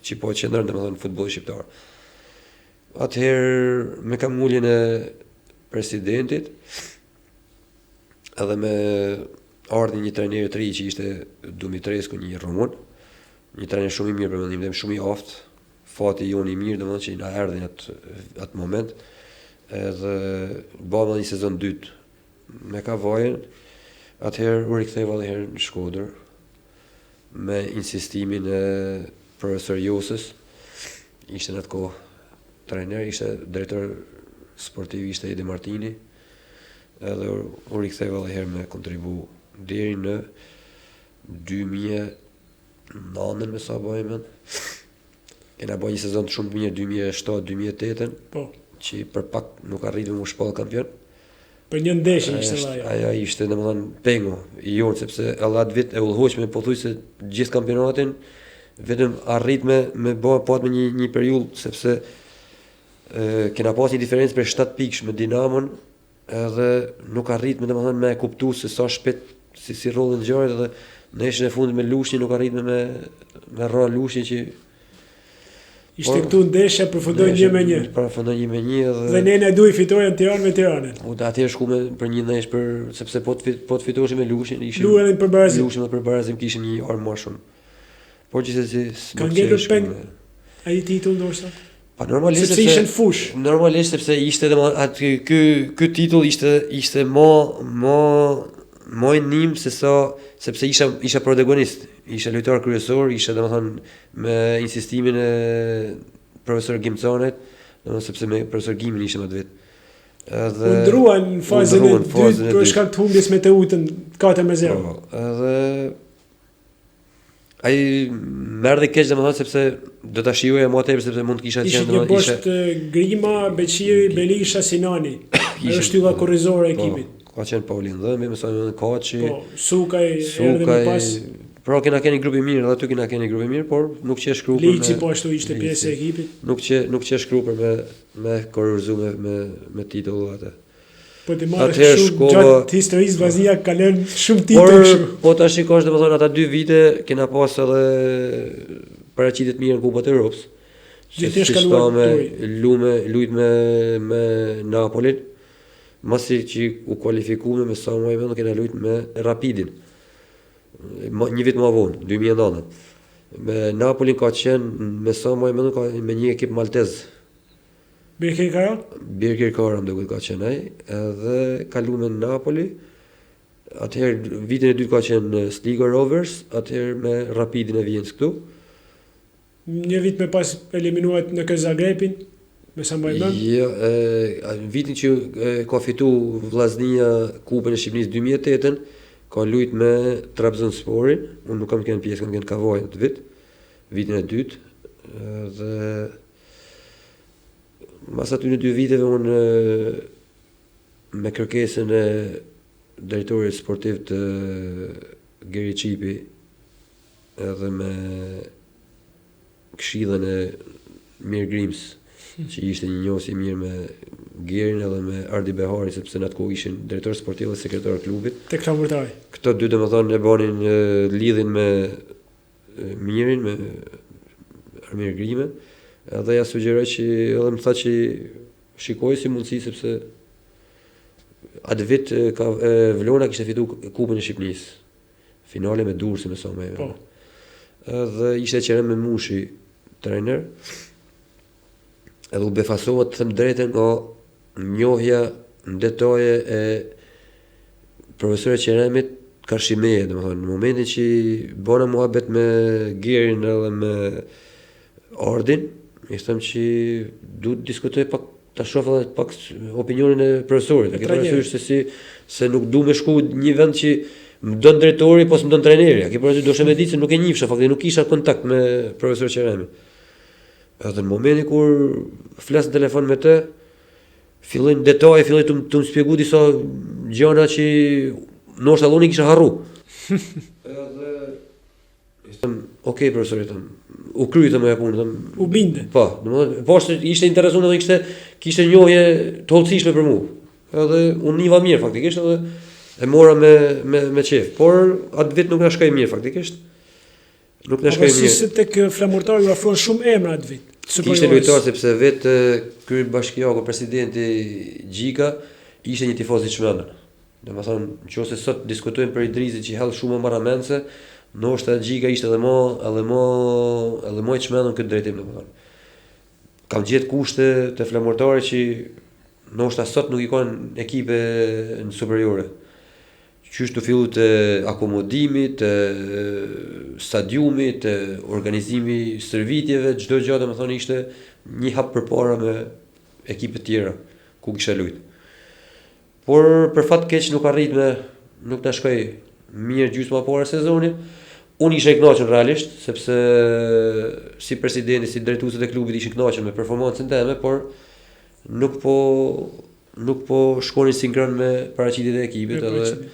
që po qendron domethënë futbolli shqiptar. Atëherë me kamulljen e presidentit edhe me ardhin një trajner i ri që ishte Dumitrescu, një rumun, një trajner shumë i mirë për mendimin tim, shumë i aftë, fati jonë i mirë, domethënë që na erdhi atë moment. Edhe bëma një sezon dytë me Kavajën. Atëherë u riktheva edhe herë në Shkodër me insistimin e profesor Josës. Ishte në atë kohë trajner, ishte drejtor sportiv, ishte Edi Martini. Edhe u riktheva edhe herë me kontribu deri në 2009 me sa bëjmë. Kena bëjë një sezon shumë të mirë 2007-2008, po, që për pak nuk arritëm u shpall kampion. Për një ndeshje ishte ajo. Ajo ishte domethënë pengu i jonë sepse edhe atë vit e udhëhoqme pothuajse gjithë kampionatin, vetëm arritme me bë me një periudhë sepse kena pas një diferencë për 7 pikësh me Dinamon, edhe nuk arritme domethënë me kuptuar se sa shpejt si rrollën ngjarjet, edhe në ishën e fundit me Lushnjë nuk arritme me rra Lushnjë që ishte këtu ndeshja përfundoi 1-1. Përfundoi 1-1 dhe ne duaj fitojmë Tiranë me Tiranën. U atëherë shkume për një ndeshje sepse po të fitoshim me Lushnjën, ishim luajmë për barazim. Luajmë për barazim, kishim një orë më shumë. Por gjithsesi ka ngjitur peng ai titull ndoshta. Pa normalisht sepse ishin fush. Normalisht sepse ishte domethënë ky titull ishte më i nim se sa sepse isha protagonist, isha lojtar kryesor, isha domethënë me insistimin e profesor Gimcanit, domethënë sepse me profesor Gimin ishim atë vit. Edhe u ndruan në fazën e dytë për shkak të humbjes me Teutën 4-0. Edhe ai merrdi keq domethënë sepse do ta shijoja më tepër sepse mund të kisha qenë domethënë ishte Grima, Beqiri, Belisha, Sinani. Ajo shtylla korrizore e ekipit. Ka qenë Paulin Dhëmbi, më sonë Kaçi. Po, Sukaj erdhi më pas. Pra kena keni grup i mirë, edhe aty kena keni grup i mirë, por nuk që shkruar për Liçi po ashtu ishte pjesë e ekipit. Nuk që shkruar për me korrizuar me titull atë. Po ti marrësh shumë gjatë historisë vazhdia ka lënë shumë titull kështu. Po ta shikosh domethënë ata 2 vite kena pas edhe paraqitje të mira në Kupat e Europës. Gjithë shkaluar lujt me Napolin. Masi që u kualifikume me sa më e vend kena lujt me Rapidin. Një vit më vonë, 2009. Me Napolin ka qenë me sa më e vend me një ekip maltez. Birkir Kara? Birkir Kara më duket ka qenë ai, edhe kalu me Napoli. Atëherë vitin e dytë ka qenë Sligo Rovers, atëherë me Rapidin e Vjenës këtu. Një vit më pas eliminuar në Zagrebin. Me sa mbaj mend? Jo, vitin që ka fitu Vllaznia Kupën e Shqipërisë 2008-ën, ka luajt me Trabzonsporin, unë nuk kam qenë pjesë, kam qenë Kavajën atë vit, vitin e dytë, dhe mas aty në 2 viteve unë me kërkesën e drejtorit sportiv të Geri Qipi edhe me këshillën e Mir Grims, që ishte një njohës i mirë me Gerin edhe me Ardi Behari, sepse në atë kohë ishin drejtor sportiv dhe sekretar klubit. Tek Framurtaj. Këto dy domethënë e banin lidhin me Mirin, me Armir Grimin, edhe ja sugjeroj që edhe më tha që shikoj si mundësi sepse atë vit Vlora kishte fitu kupën e Shqipërisë. Finale me Durrësin me sa më. Po. Dhe ishte Qerem me Mushi trajner. Edhe u befasova të them drejtën nga njohja në detaje e profesorit Qeremit Karshimeje, domethënë në momentin që bëna muhabet me Gerin edhe me Ardin, i them që duhet të diskutoj pak ta shoh edhe pak opinionin e profesorit. Ke parasysh se nuk du me shku një vend që më don drejtori po s'm don trajneri. Ke parasysh do shme ditë se nuk e njihsha, fakti nuk kisha kontakt me profesor Qeremi. Edhe në momentin kur flas në telefon me të, fillojnë detaje, filloi të më shpjegoj disa gjëra që ndoshta unë kisha harru. Edhe i them, "Ok, profesor, u kryte më punë, u binde." Po, domethënë, poshtë ishte interesuar edhe kishte njohje të hollësishme për mua. Edhe unë niva mirë faktikisht edhe e mora me qef, por atë vit nuk na shkoi mirë faktikisht. Nuk na shkoi mirë. Si tek flamurtari u afron shumë emra atë vit. Ishte lojtar sepse vetë ky bashkiaku presidenti Gjika ishte një tifoz i çmendur. Domethënë, nëse sot diskutojmë për Idrizin që hell shumë marramense, ndoshta Gjika ishte edhe më i çmendur këtë drejtim domethënë. Kam gjetë kushte të flamurtari që ndoshta sot nuk i kanë ekipe në superiore. Qysh të fillu të akomodimit, të stadiumit, të organizimi stërvitjeve, çdo gjë domethënë ishte një hap përpara me ekipe të tjera ku kisha luajt. Por për fat keq nuk nuk na shkoi mirë gjysma e parë e sezonit. Unë isha i kënaqur realisht sepse si presidenti, si drejtuesit e klubit ishin kënaqur me performancën time, por nuk po shkonin sinkron me paraqitjet e ekipit edhe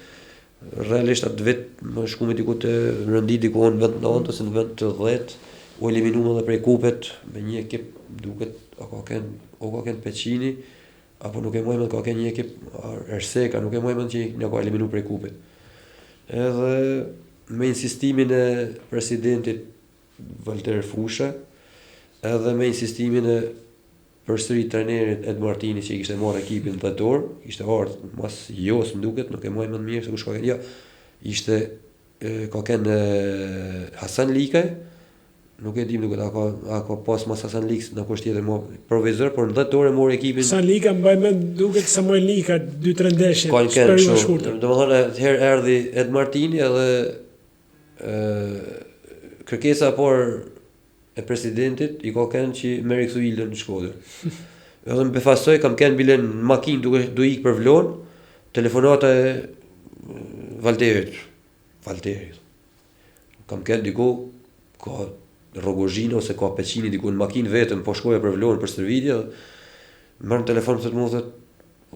realisht atë vit më shku me diku të rëndi diku në vend 9 ose në vend të 10, u eliminuam edhe prej kupet me një ekip duket o ka ken Peçini apo nuk e mojmë ka ken një ekip Erseka, nuk e mojmë që na ka eliminuar prej kupet. Edhe me insistimin e presidentit Walter Fusha, edhe me insistimin e përsëri trajnerit Ed Martini që i kishte marrë ekipin tetor, ishte ardhur mas jos më duket, nuk e mbaj më mirë se kush ka qenë. Jo, ishte ka qenë Hasan Likaj, nuk e di duket a ka pas mas Hasan Likaj në kush tjetër më provizor, por në tetor e mori ekipin. Hasan Likaj mbaj më duket Samuel Lika 2-3 ndeshje. Ka qenë kështu. Domethënë herë erdhi Ed Martini edhe kërkesa por e presidentit i ka kënë që merri këtu ilën në Shkodër. Edhe më befasoj, kam kënë bilen në makinë duke ikë për Vlorë, telefonata e Valterit. Kam kënë diku, ka Rogozhina ose ka Peçini diku në makinë vetëm, po shkoja për Vlorë për stërvitje, merr në telefon thot mua thot,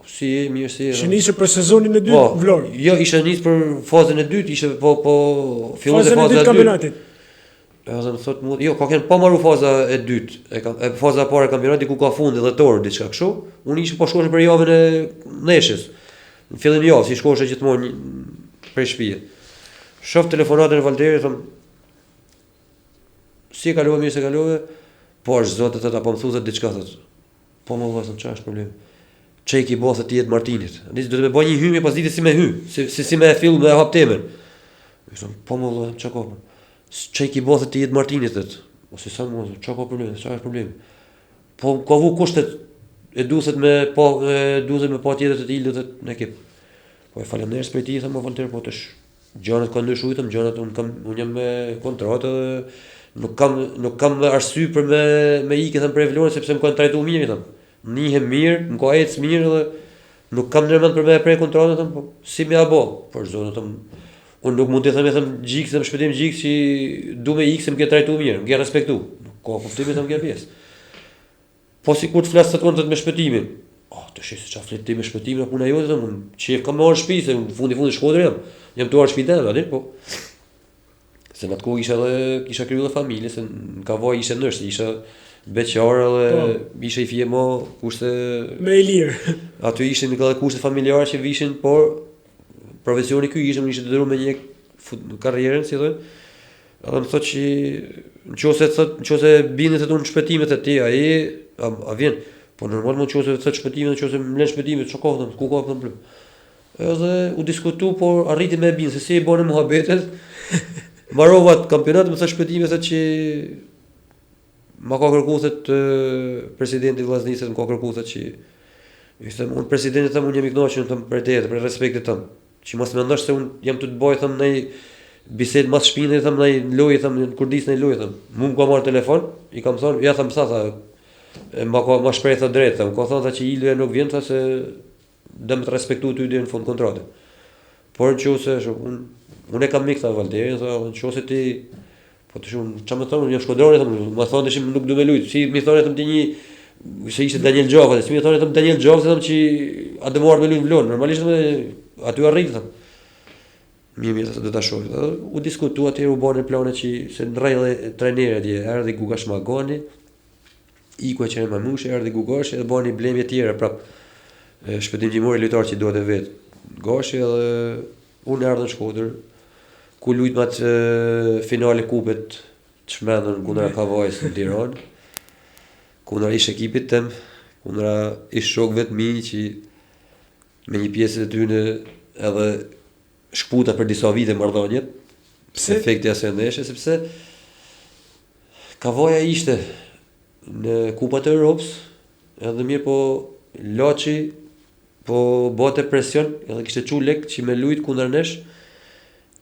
si e, mirë si e. Ishte nisur për sezonin e dytë Vlorë. Jo, ishte nisur për fazën e dytë, ishte po fillon faza e dytë kampionatit. Edhe më thot mua, jo, ka qenë pa marrë faza e dytë, faza e parë e kampionatit ku ka fundi dhe torë diçka kështu. Unë isha po shkosh për javën e neshës. Në fillim javë, si shkosh gjithmonë prej shtëpie. Shoh telefonatën e Valterit, them si e kalova mirë se kalova, po është zotë thot apo më thua diçka thot. Po më vjen çfarë është problemi. Çej ki botha ti Ed Martinit. Nis do të më bëj një hymje pas ditës si me hy, si me fill me hap temën. Po më vjen çka ka. Çej ki botha ti Ed Martinit thot. Ose sa më çka ka problem, çfarë është problemi. Po ka vu kushtet e duhet me pa tjetër të ilë në ekip. Po e faleminderit për ti them Valter, po tash gjanat kanë ndryshuar, gjanat unë jam me kontratë nuk kam arsye për me ikë them për Vlorën sepse më kanë trajtuar mirë them. Nihem mirë, më ka ecë mirë dhe nuk kam ndërmend për me prej kontratën them, po si më apo, por zonë them unë nuk mund të them Gjik, them shpëtim Gjik që du me ikë se më ke trajtuar mirë, më ke respektu. Nuk ka kuptim them kjo pjesë. Po sikur të flas të kontat me shpëtimin. Të shih se çfarë flet ti me shpëtimin apo puna jote them, unë çef kam marrë shtëpi se në fundi Shkodër jam. Jam tuar shtëpinë aty, po se në atë kohë kisha kriju dhe familje, se në Kavaj ishe nërës, isha beqar dhe ishe i fje mo kushte... Me e lirë. Aty ishe në këtë kushte familjarë që vishin, por profesioni ky ishte, unë ishe të dëru me një karrierën, si thoi. Edhe më thot që në qose bindit të unë shpetimet e ti, a vjen, Po normal mund qose të shpëtimin, qose më lën shpëtimin, çka ka thënë, ku ka problem. Edhe u diskutu, por arriti me bin se si i bënë muhabetet. Mbarova kampionatin me sa shpëtime se që ma ka kërku thët presidenti vllaznisë, më ka kërku thët që i them unë presidenti them unë jam i kënaqur them për te, për respektin tëm. Që mos mendosh se unë jam të bëj them ndaj bisedë mas shpinën them ndaj lojë them kurdis ndaj lojë them. Mu më ka marrë telefon, i kam thonë ja them sa ma shpreh të drejtë, më ka thonë që Ilja nuk vjen se dëm të respektu ty deri në fund kontrate. Por nëse unë e kam mik ta Valderin, nëse ti po të shumë çfarë më thonë, unë jam shkodroni them, më thonë dashim nuk do me lut. Si më thonë them ti një se ishte Daniel Gjova, si më thonë them Daniel Gjova them që a do marr me lut vlon. Normalisht aty arrit them. Mirë, do ta shoh. U diskutua atje u bënë plane që se në rreth trajnerë atje erdhi Gugash Magoni, iku që Manushi erdhi Gugash dhe bëni blemje të tjera prap. Shpëtim gjimori lojtar që duhet e vet. Gashi edhe unë erdhëm në Shkodër ku lujt me atë finale kupet të shmendën kundra Kavajës në Tiranë. Kundra ish ekipit tem, kundra ish shokëve të mi që me një pjesë të tyre edhe shkputa për disa vite marrëdhëniet. Pse efekti asaj ndeshje sepse Kavaja ishte në Kupat e Europës, edhe mirë po Laçi po bote presion, edhe kishte çu lek që me lujt kundër nesh,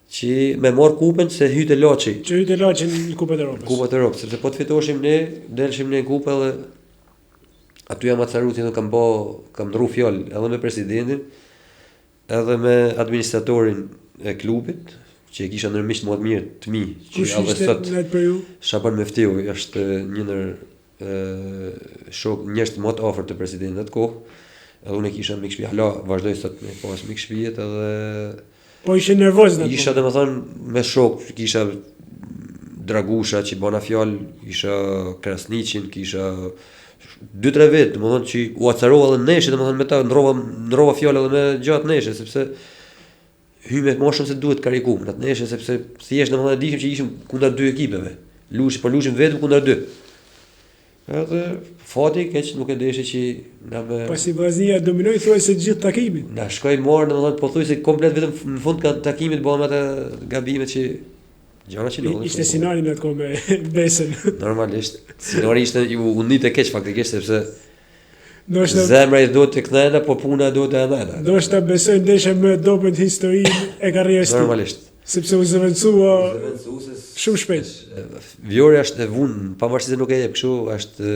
që me marr kupën se hyte Laçi. Që hyte Laçi në Kupën e Europës. Kupat e Europës, sepse po të fitoshim ne, delshim ne në kupë edhe aty jam acaruti dhe kam ndru fjalë edhe me presidentin, edhe me administratorin e klubit, që e kisha ndërmisht më të mirë të mi, që edhe sot Shaban Mefteu është një ndër shok njerëz më të afërt të presidentit atë kohë. Edhe unë kisha mik shtëpi, hala vazhdoj sot me pas mik shtëpijet edhe po ishe nervoz në atë. Isha domethënë me shok, kisha Dragusha që bëna fjalë, kisha Krasniqin, kisha 2-3 vjet, domethënë që u acarova edhe neshë, domethënë me ta ndrova fjalë edhe me gjatë neshë, sepse hyme më shumë se duhet karikum në atë neshë, sepse thjesht domethënë dishim që ishim kundër dy ekipeve. Lushim vetëm kundër dy. Edhe fati keq nuk e deshi që na me pasi Vllaznia dominoi thuajse gjithë takimin. Na shkoi morë domethënë pothuajse komplet vetëm në fund ka takimit bëam atë gabimet që gjëra që ndodhin. Ishte Sinari në atë kohë me Besën. Normalisht Sinari ishte u nite keq faktikisht sepse ndoshta zemra i do të kthehena, po puna do të ëndajta. Ndoshta besoj ndeshja më e dobët historinë e karrierës tij. Normalisht. Sepse u zëvendësua shumë shpejt. Vjori është e vunë, pavarësisht se nuk e jep kështu, është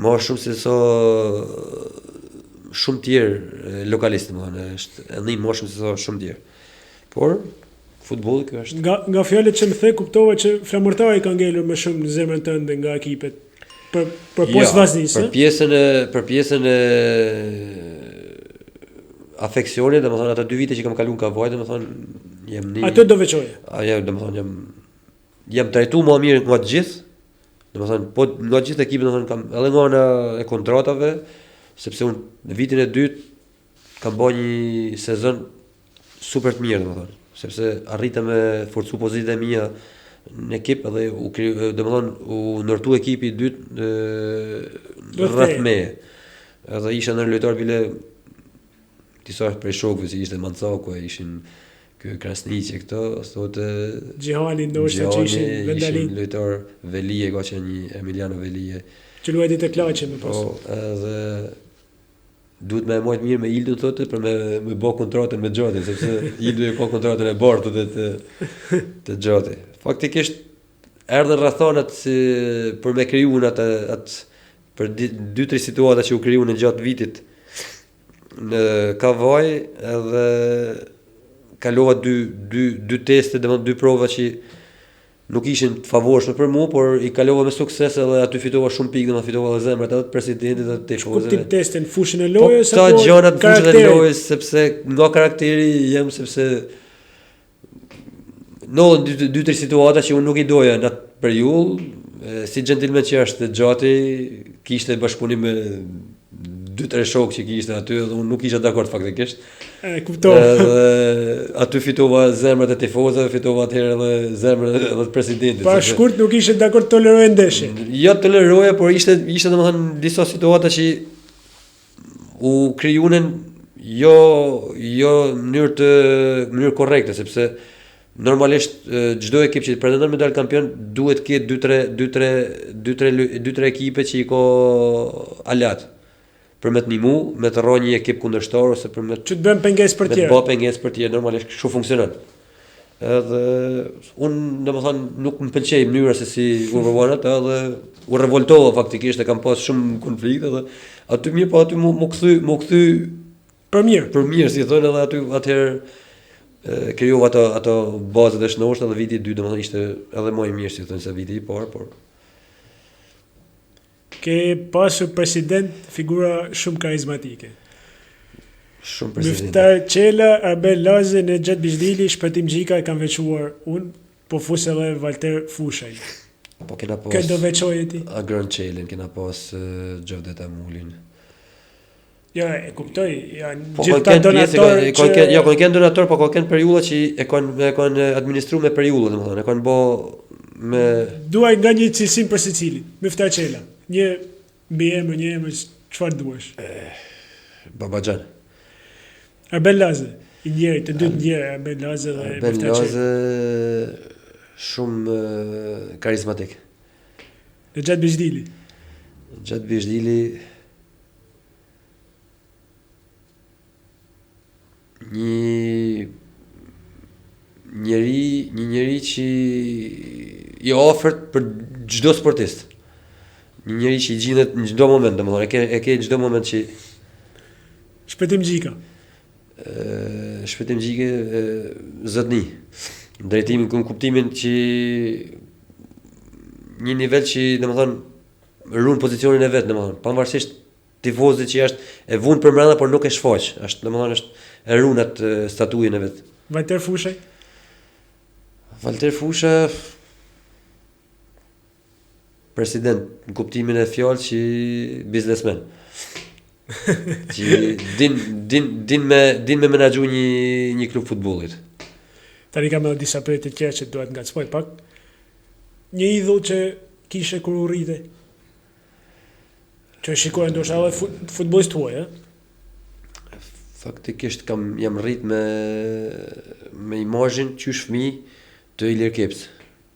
më shumë se sa shumë tjerë lokalistë, domethënë, është edhe më shumë se sa shumë tjerë. Por futbolli kjo është. Nga fjalët që më the kuptova që flamurtari ka ngelur më shumë në zemrën tënde nga ekipet. Për post Vllaznisë. Për pjesën e afeksionit, domethënë ato 2 vite që kam kaluar ka vajtë, domethënë jam një. Atë do veçoje. Ajo domethënë jam trajtuar më mirë nga të gjithë. Domethënë po nga të gjithë ekipet domethënë kam edhe nga ana e kontratave, sepse unë në vitin e dytë kam bërë një sezon super të mirë domethënë, sepse arritëm me forcu pozitën e mia në ekip edhe domethënë u ndërtu ekipi i dytë rreth meje. Edhe isha në lojtar bile disa prej shokëve që ishte Mancaku, ishin ky Krasniqi këto, thotë Gjihani ndoshta që ishin vendalin. Ishin lojtar Velie, ka qenë një Emiliano Velie. Që luajti te Klaçi më pas. Po, edhe duhet më marrë mirë me Ildën thotë për me bë kontratën me Xhatin, sepse Ildu e ka kontratën e bartë të Xhati. Faktikisht erdhën rrethonat për me krijuar atë për 2-3 situata që u krijuan në gjatë vitit në Kavaj, edhe kalova dy teste, domethënë 2 prova që nuk ishin të favorshme për mua, por i kalova me sukses edhe aty fitova shumë pikë, domethënë fitova edhe zemrat edhe të presidentit edhe të tifozëve. Kuptim testin fushën e lojës apo gjërat në fushën e lojës, sepse nga karakteri jam, sepse në 2-3 situata që unë nuk i doja në atë periudhë, si gentleman që është Xhati, kishte bashkëpunim me 2-3 shokë që kishte aty dhe unë nuk isha dakord faktikisht. Kuptova. Edhe aty fitova zemrat e tifozëve, fitova atëherë edhe zemrat edhe të presidentit. Pa shkurt nuk ishe dakord të toleroj ndeshje. Jo toleroja, por ishte domethënë disa situata që u krijuan jo në mënyrë korrekte, sepse normalisht çdo ekip që pretendon me dal kampion duhet të ketë 2-3 ekipe që i ka alat për me të ndihmu, me të rrojë një ekip kundërshtar ose për me që të bën pengesë për tjerë. Me të bë pengesë për tjerë, normalisht kështu funksionon. Edhe unë domethënë nuk më pëlqej mënyra se si u provon atë edhe u revoltova faktikisht e kam pas shumë konflikte edhe aty mirë po aty më kthy për mirë. Për mirë si thonë edhe aty atëherë krijova ato bazat e shëndoshta dhe viti 2 domethënë ishte edhe më i mirë si thonë se viti i parë, por ke pasur president figura shumë karizmatike. Shumë president. Miftar Qela, Arbel Laze, Nexhat Bijdili, Shpëtim Gjika e kanë veçuar unë, po fus edhe Valter Fushaj. Po kena pas. Këtë do veçoje ti? Agron Qelin, kena pas Gjovdet Amulin. Ja, e kuptoj, janë gjithë donatorë që... Ja, kanë kënë donatorë, po kanë periulla që e kanë administru me periulla, domethënë, e kanë bo me... Duaj nga një cilësim për secilin, Miftar Qela. Një emër, çfarë duash? Babaxhan. Arbel Laze, i njeri, të dytë njeri, Arbel Laze dhe Miftar Qela. Arbel Laze shumë karizmatik. Nexhat Bijdili. Nexhat Bijdili një njeri që i ofert për çdo sportist. Një njeri që i gjendet në çdo moment, domethënë e ke çdo moment që Shpëtim Gjika. Shpëtim Gjike zotni. Drejtimin kuptimin që një nivel që domethënë ruan pozicionin e vet, domethënë pavarësisht tifozit që është e vun për brenda por nuk e shfaq. Është domethënë është e ruan atë statujën e vet. Valter Fushaj. Valter Fusha president në kuptimin e fjalë që biznesmen. Që din me menaxhu një klub futbollit. Tani kam edhe disa pyetje të tjera që duhet ngacmoj pak. Një idhull që kishe kur u rrite. Që shikoj ndoshta edhe futbollist tuaj, a? Faktikisht jam rrit me imazhin qysh fëmijë të Ilir Keps.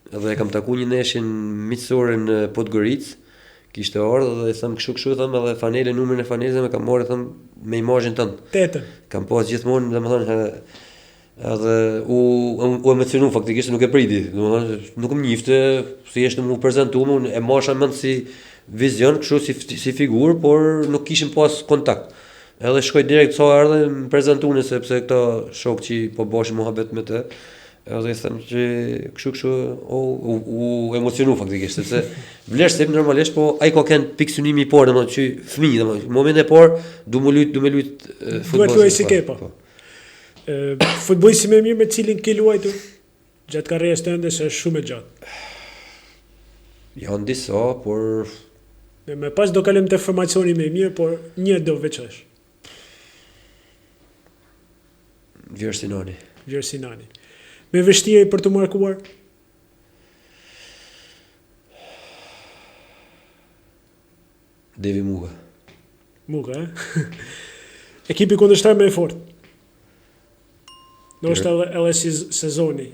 Edhe e kam taku një neshin miqësore në Podgoricë, kishte ardhur dhe i them kështu them edhe fanele numrin e fanelës më kam marrë them me imazhin tënd. Tetën. Kam pas gjithmonë domethënë edhe u emocionu faktikisht nuk e priti, domethënë nuk më njifte, thjesht më u prezantuam, unë e mosha mend si vizion, kështu si figurë, por nuk kishim pas kontakt. Edhe shkoj direkt sa erdhe më prezantuan sepse këto shok që po bëshin muhabet me të. Edhe i them që kështu u emocionu faktikisht sepse vlerësim normalisht po ai ka kënd pikë synimi i parë domethënë që fëmijë domethënë në momentin e parë du me lut futboll. Duhet si kepa. Futbollisti më mirë me cilin ke luajtur gjatë karrierës tënde se është shumë e gjatë. Janë disa, por me pas do kalojmë te formacioni më i mirë, por një do veçosh. Vjersinani. Me vështirë për të markuar? Devi Muga. Muga, Ekipi kundërshtar më i fortë? Ndoshta edhe si sezoni.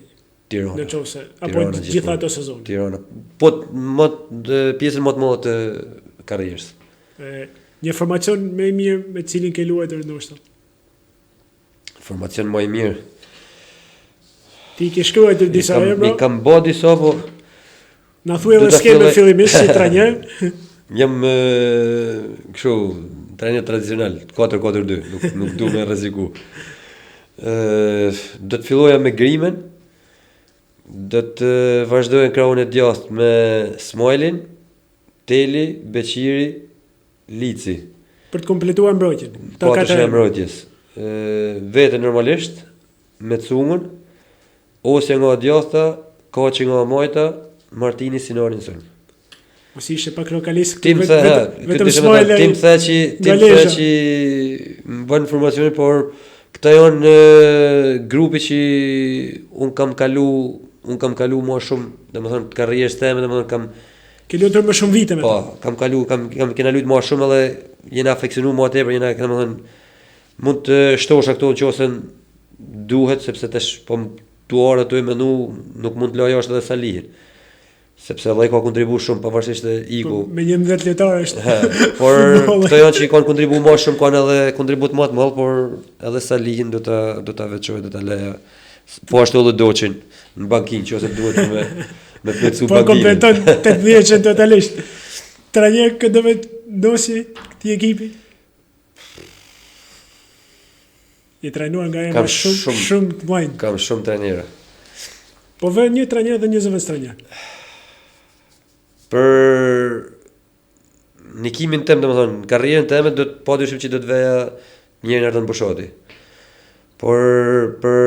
Tirana. Në qofse, apo gjitha ato sezoni. Tirana. Po pjesën më të madhe të karrierës. Një formacion më i mirë me cilin ke luajtur ndoshta? Formacion më i mirë. Ti ke shkruar disa emra? I kam bë disa, po na thuaj edhe skemën fillimisht si trajner. Jam kështu trajner tradicional, 4-4-2, nuk du me rreziku. Do të filloja me Grimen, do të vazhdoja në krahun e djathtë me Smajlin, Teli, Beqiri, Lici. Për të kompletuar mbrojtjen. Po të mbrojtjes. Vete normalisht me Cungën, Osja nga djathta, Kaçi nga majta, Martini Sinarin son. Mos ishe pak lokalist Tim the, vetëm tim the që më bën informacioni, por këta janë grupi që un kam kalu më shumë, domethënë të karrierës time, domethënë kam ke luajtur më shumë vite me po, ta. kena luajtur më shumë edhe jena afeksionuar më tepër, domethënë mund të shtosha këto nëse duhet, sepse tash po tuar aty menu nuk mund të loj jashtë edhe Salihin. Sepse ai ka kontribuar shumë pavarësisht të iku. Me 11 lojtarë është. Por këto janë që kanë kontribuar më shumë, kanë edhe kontribut më të madh, por edhe Salihin do ta veçoj, do ta lë. Po ashtu edhe Doçin në bankinë, nëse duhet me plotsu bankinë. Po kompleton 80% totalisht. Trajner që do të nosi këtij ekipi. I trajnuar nga emra shumë të mëdhenj. Kam shumë trajnerë. Po vjen një trajner dhe një zëvendës trajner. Për nikimin tem, domethënë, karrierën time do të padyshim që do të veja njërin Artan Bushati. Por për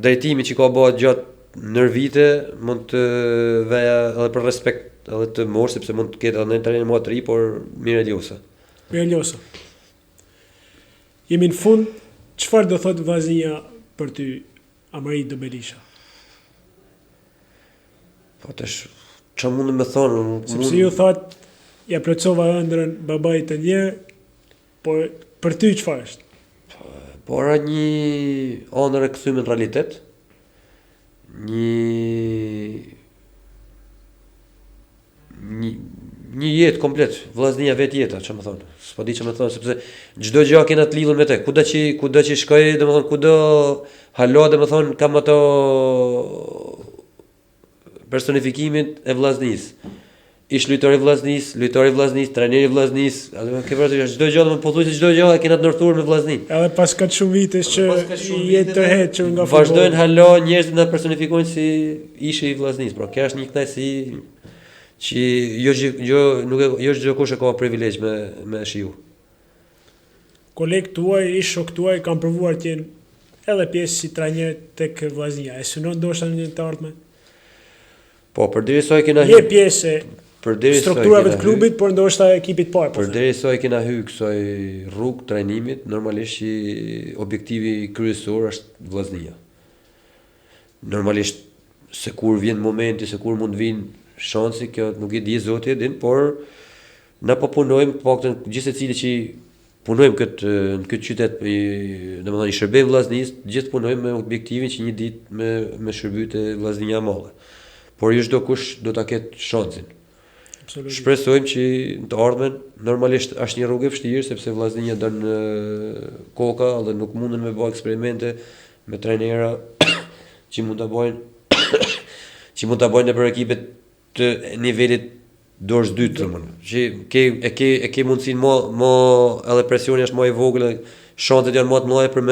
drejtimin që ka bërë gjatë nër vite, mund të veja edhe për respekt edhe të mosh, sepse mund të ketë edhe një trajner më të ri, por Mirë Eliosa. Jemi në fund, çfarë do thotë vllaznia për ty, Amerit Belisha? Po tash çfarë mund të më thonë? Sepse ju thot, ja plotësova ëndrrën babait të një, por për ty çfarë është? Por një ëndër e kthyer në realitet. Një jetë komplet, vllaznia vetë jeta, çfarë më thonë? S'po di çfarë më thonë, sepse çdo gjë kena të lidhur me te. Kudo që shkoj, domethënë kudo hala, domethënë kam ato personifikimin e vllaznisë. Ish lojtori i vllaznisë, trajneri i vllaznisë, atë ke parasysh çdo gjë, domethënë pothuajse çdo gjë e kena të ndërtuar me vllaznin. Edhe pas kaq shumë vitesh që jetë të hequr nga futbolli. Vazhdojnë hala njerëzit na personifikojnë si ishi i vllaznisë, por kjo është një kënaqësi që jo çdo kush e ka privilegj me shiu. Kolegët tuaj, ish shok tuaj kanë provuar të jenë edhe pjesë si trajner tek vllaznia. E synon ndoshta në një të ardhmen? Po, përderisa e kena je pjesë strukturave të klubit, por ndoshta ekipit parë. Përderisa e kena hyrë kësaj rrugë trajnimit, normalisht që objektivi kryesor është vllaznia. Normalisht se kur vjen momenti, se kur mund vinë shansi, kjo nuk i di Zoti e din, por na po punojmë, paktën gjithë secili që punojmë në këtë qytet, domethënë i shërbej vllaznisë, gjithë punojmë me objektivin që një ditë me shërbyt e vllaznia madhe. Por jo çdo kush do ta ketë shansin. Shpresojmë që në të ardhmen, normalisht është një rrugë e vështirë, sepse vllaznia don koka dhe nuk mundën me bëj eksperimente me trajnera që mund ta bëjnë për ekipet të nivelit dorës dytë, domethënë. Që e ke mundsinë më edhe presioni është më i vogël, shanset janë më të mëdha për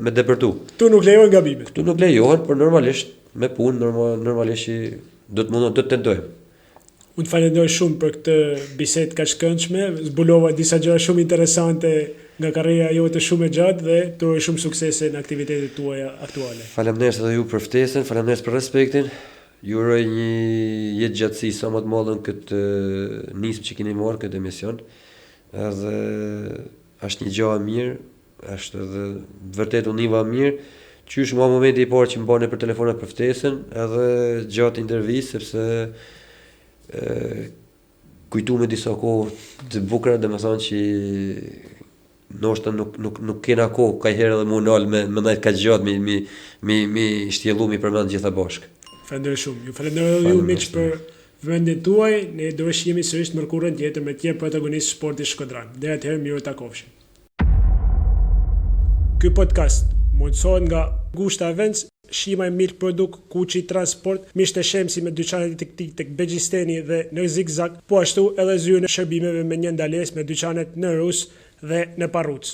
me depërtu. Këtu nuk lejohen gabimet. Këtu nuk lejohen, por normalisht me punë normalisht do të mundon të tentojmë. Unë të falenderoj shumë për këtë bisedë kaq këndshme, zbulova disa gjëra shumë interesante nga karriera jote shumë e gjatë dhe të uroj shumë suksese në aktivitetet tuaja aktuale. Faleminderit edhe ju për ftesën, faleminderit për respektin. Ju uroj një jetë gjatësi sa më të madhe në këtë nismë që keni marrë këtë emision. Edhe është një gjë e mirë, është edhe vërtet u niva mirë. Qysh nga momenti i parë që më bane për telefonat për ftesën, edhe gjatë intervistë, sepse kujtu me disa kohë të bukra, dhe me thonë që ndoshta nuk kena kohë ka herë edhe më nalë me ndajt ka gjatë mi shtjellu mi përmend gjitha bashkë. Falenderoj shumë. Ju falenderoj edhe ju miq për vëmendjen tuaj. Ne do të shihemi sërish në mërkurën tjetër me tjerë protagonistë sportit shkodran. Deri atëherë mirë takofshim. Ky podcast mundësohet nga Gushta Events, Shima e Milk Produkt, Kuçi Transport, Misht e Shemsi me dyqanet tiktik tek Begjisteni dhe në Zigzag, po ashtu edhe zyrën e shërbimeve me një ndalesë me dyqanet në Rus dhe në Parruc.